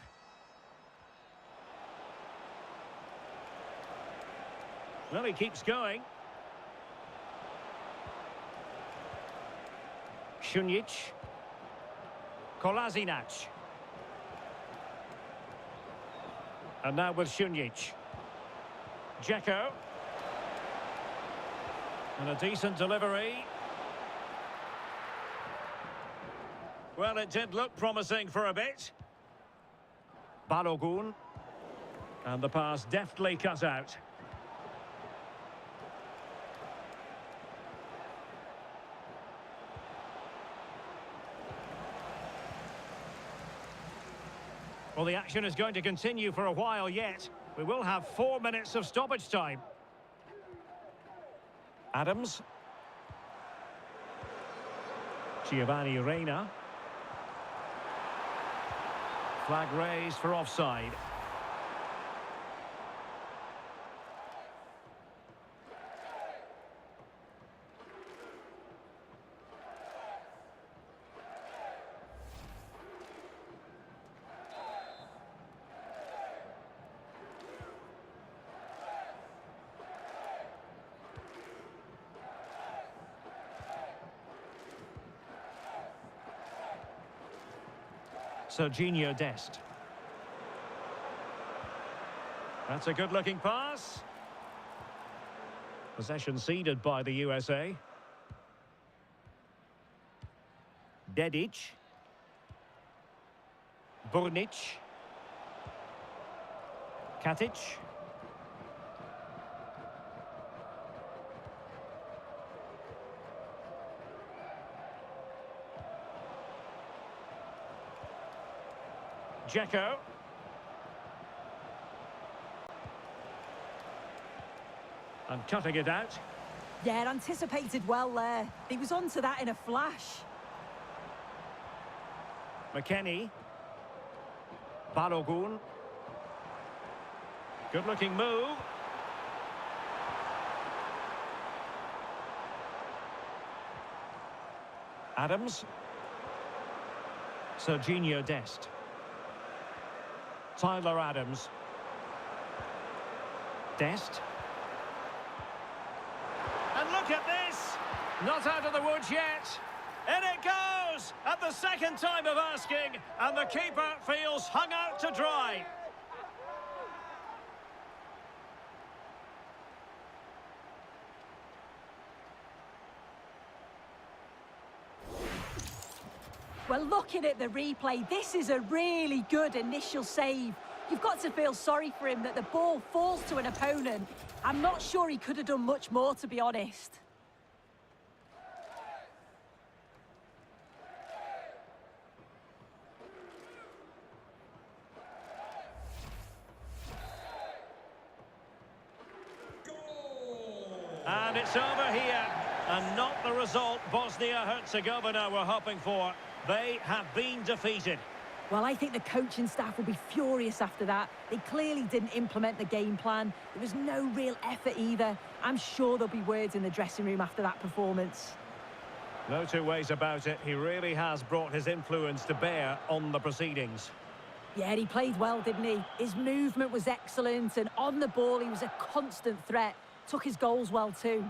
Well, he keeps going. Šunjić. Kolasinac. And now with Šunjić. Dzeko. And a decent delivery. Well, it did look promising for a bit. Balogun. And the pass deftly cut out. Well, the action is going to continue for a while yet. We will have 4 minutes of stoppage time. Adams. Giovanni Reina. Flag raised for offside. Serginho Dest. That's a good-looking pass. Possession ceded by the USA. Dedic. Burnic. Katic. Dzeko. And cutting it out. Yeah, anticipated well there. He was onto that in a flash. McKennie. Balogun. Good-looking move. Adams. Serginho Dest. Tyler Adams. Dest. And look at this! Not out of the woods yet. In it goes! At the second time of asking, and the keeper feels hung out to dry. Well, looking at the replay, this is a really good initial save. You've got to feel sorry for him that the ball falls to an opponent. I'm not sure he could have done much more, to be honest. And it's over here, and not the result Bosnia and Herzegovina were hoping for. They have been defeated. Well, I think the coaching staff will be furious after that. They clearly didn't implement the game plan. There was no real effort either. I'm sure there'll be words in the dressing room after that performance. No two ways about it. He really has brought his influence to bear on the proceedings. Yeah, he played well, didn't he? His movement was excellent, and on the ball, he was a constant threat. Took his goals well too.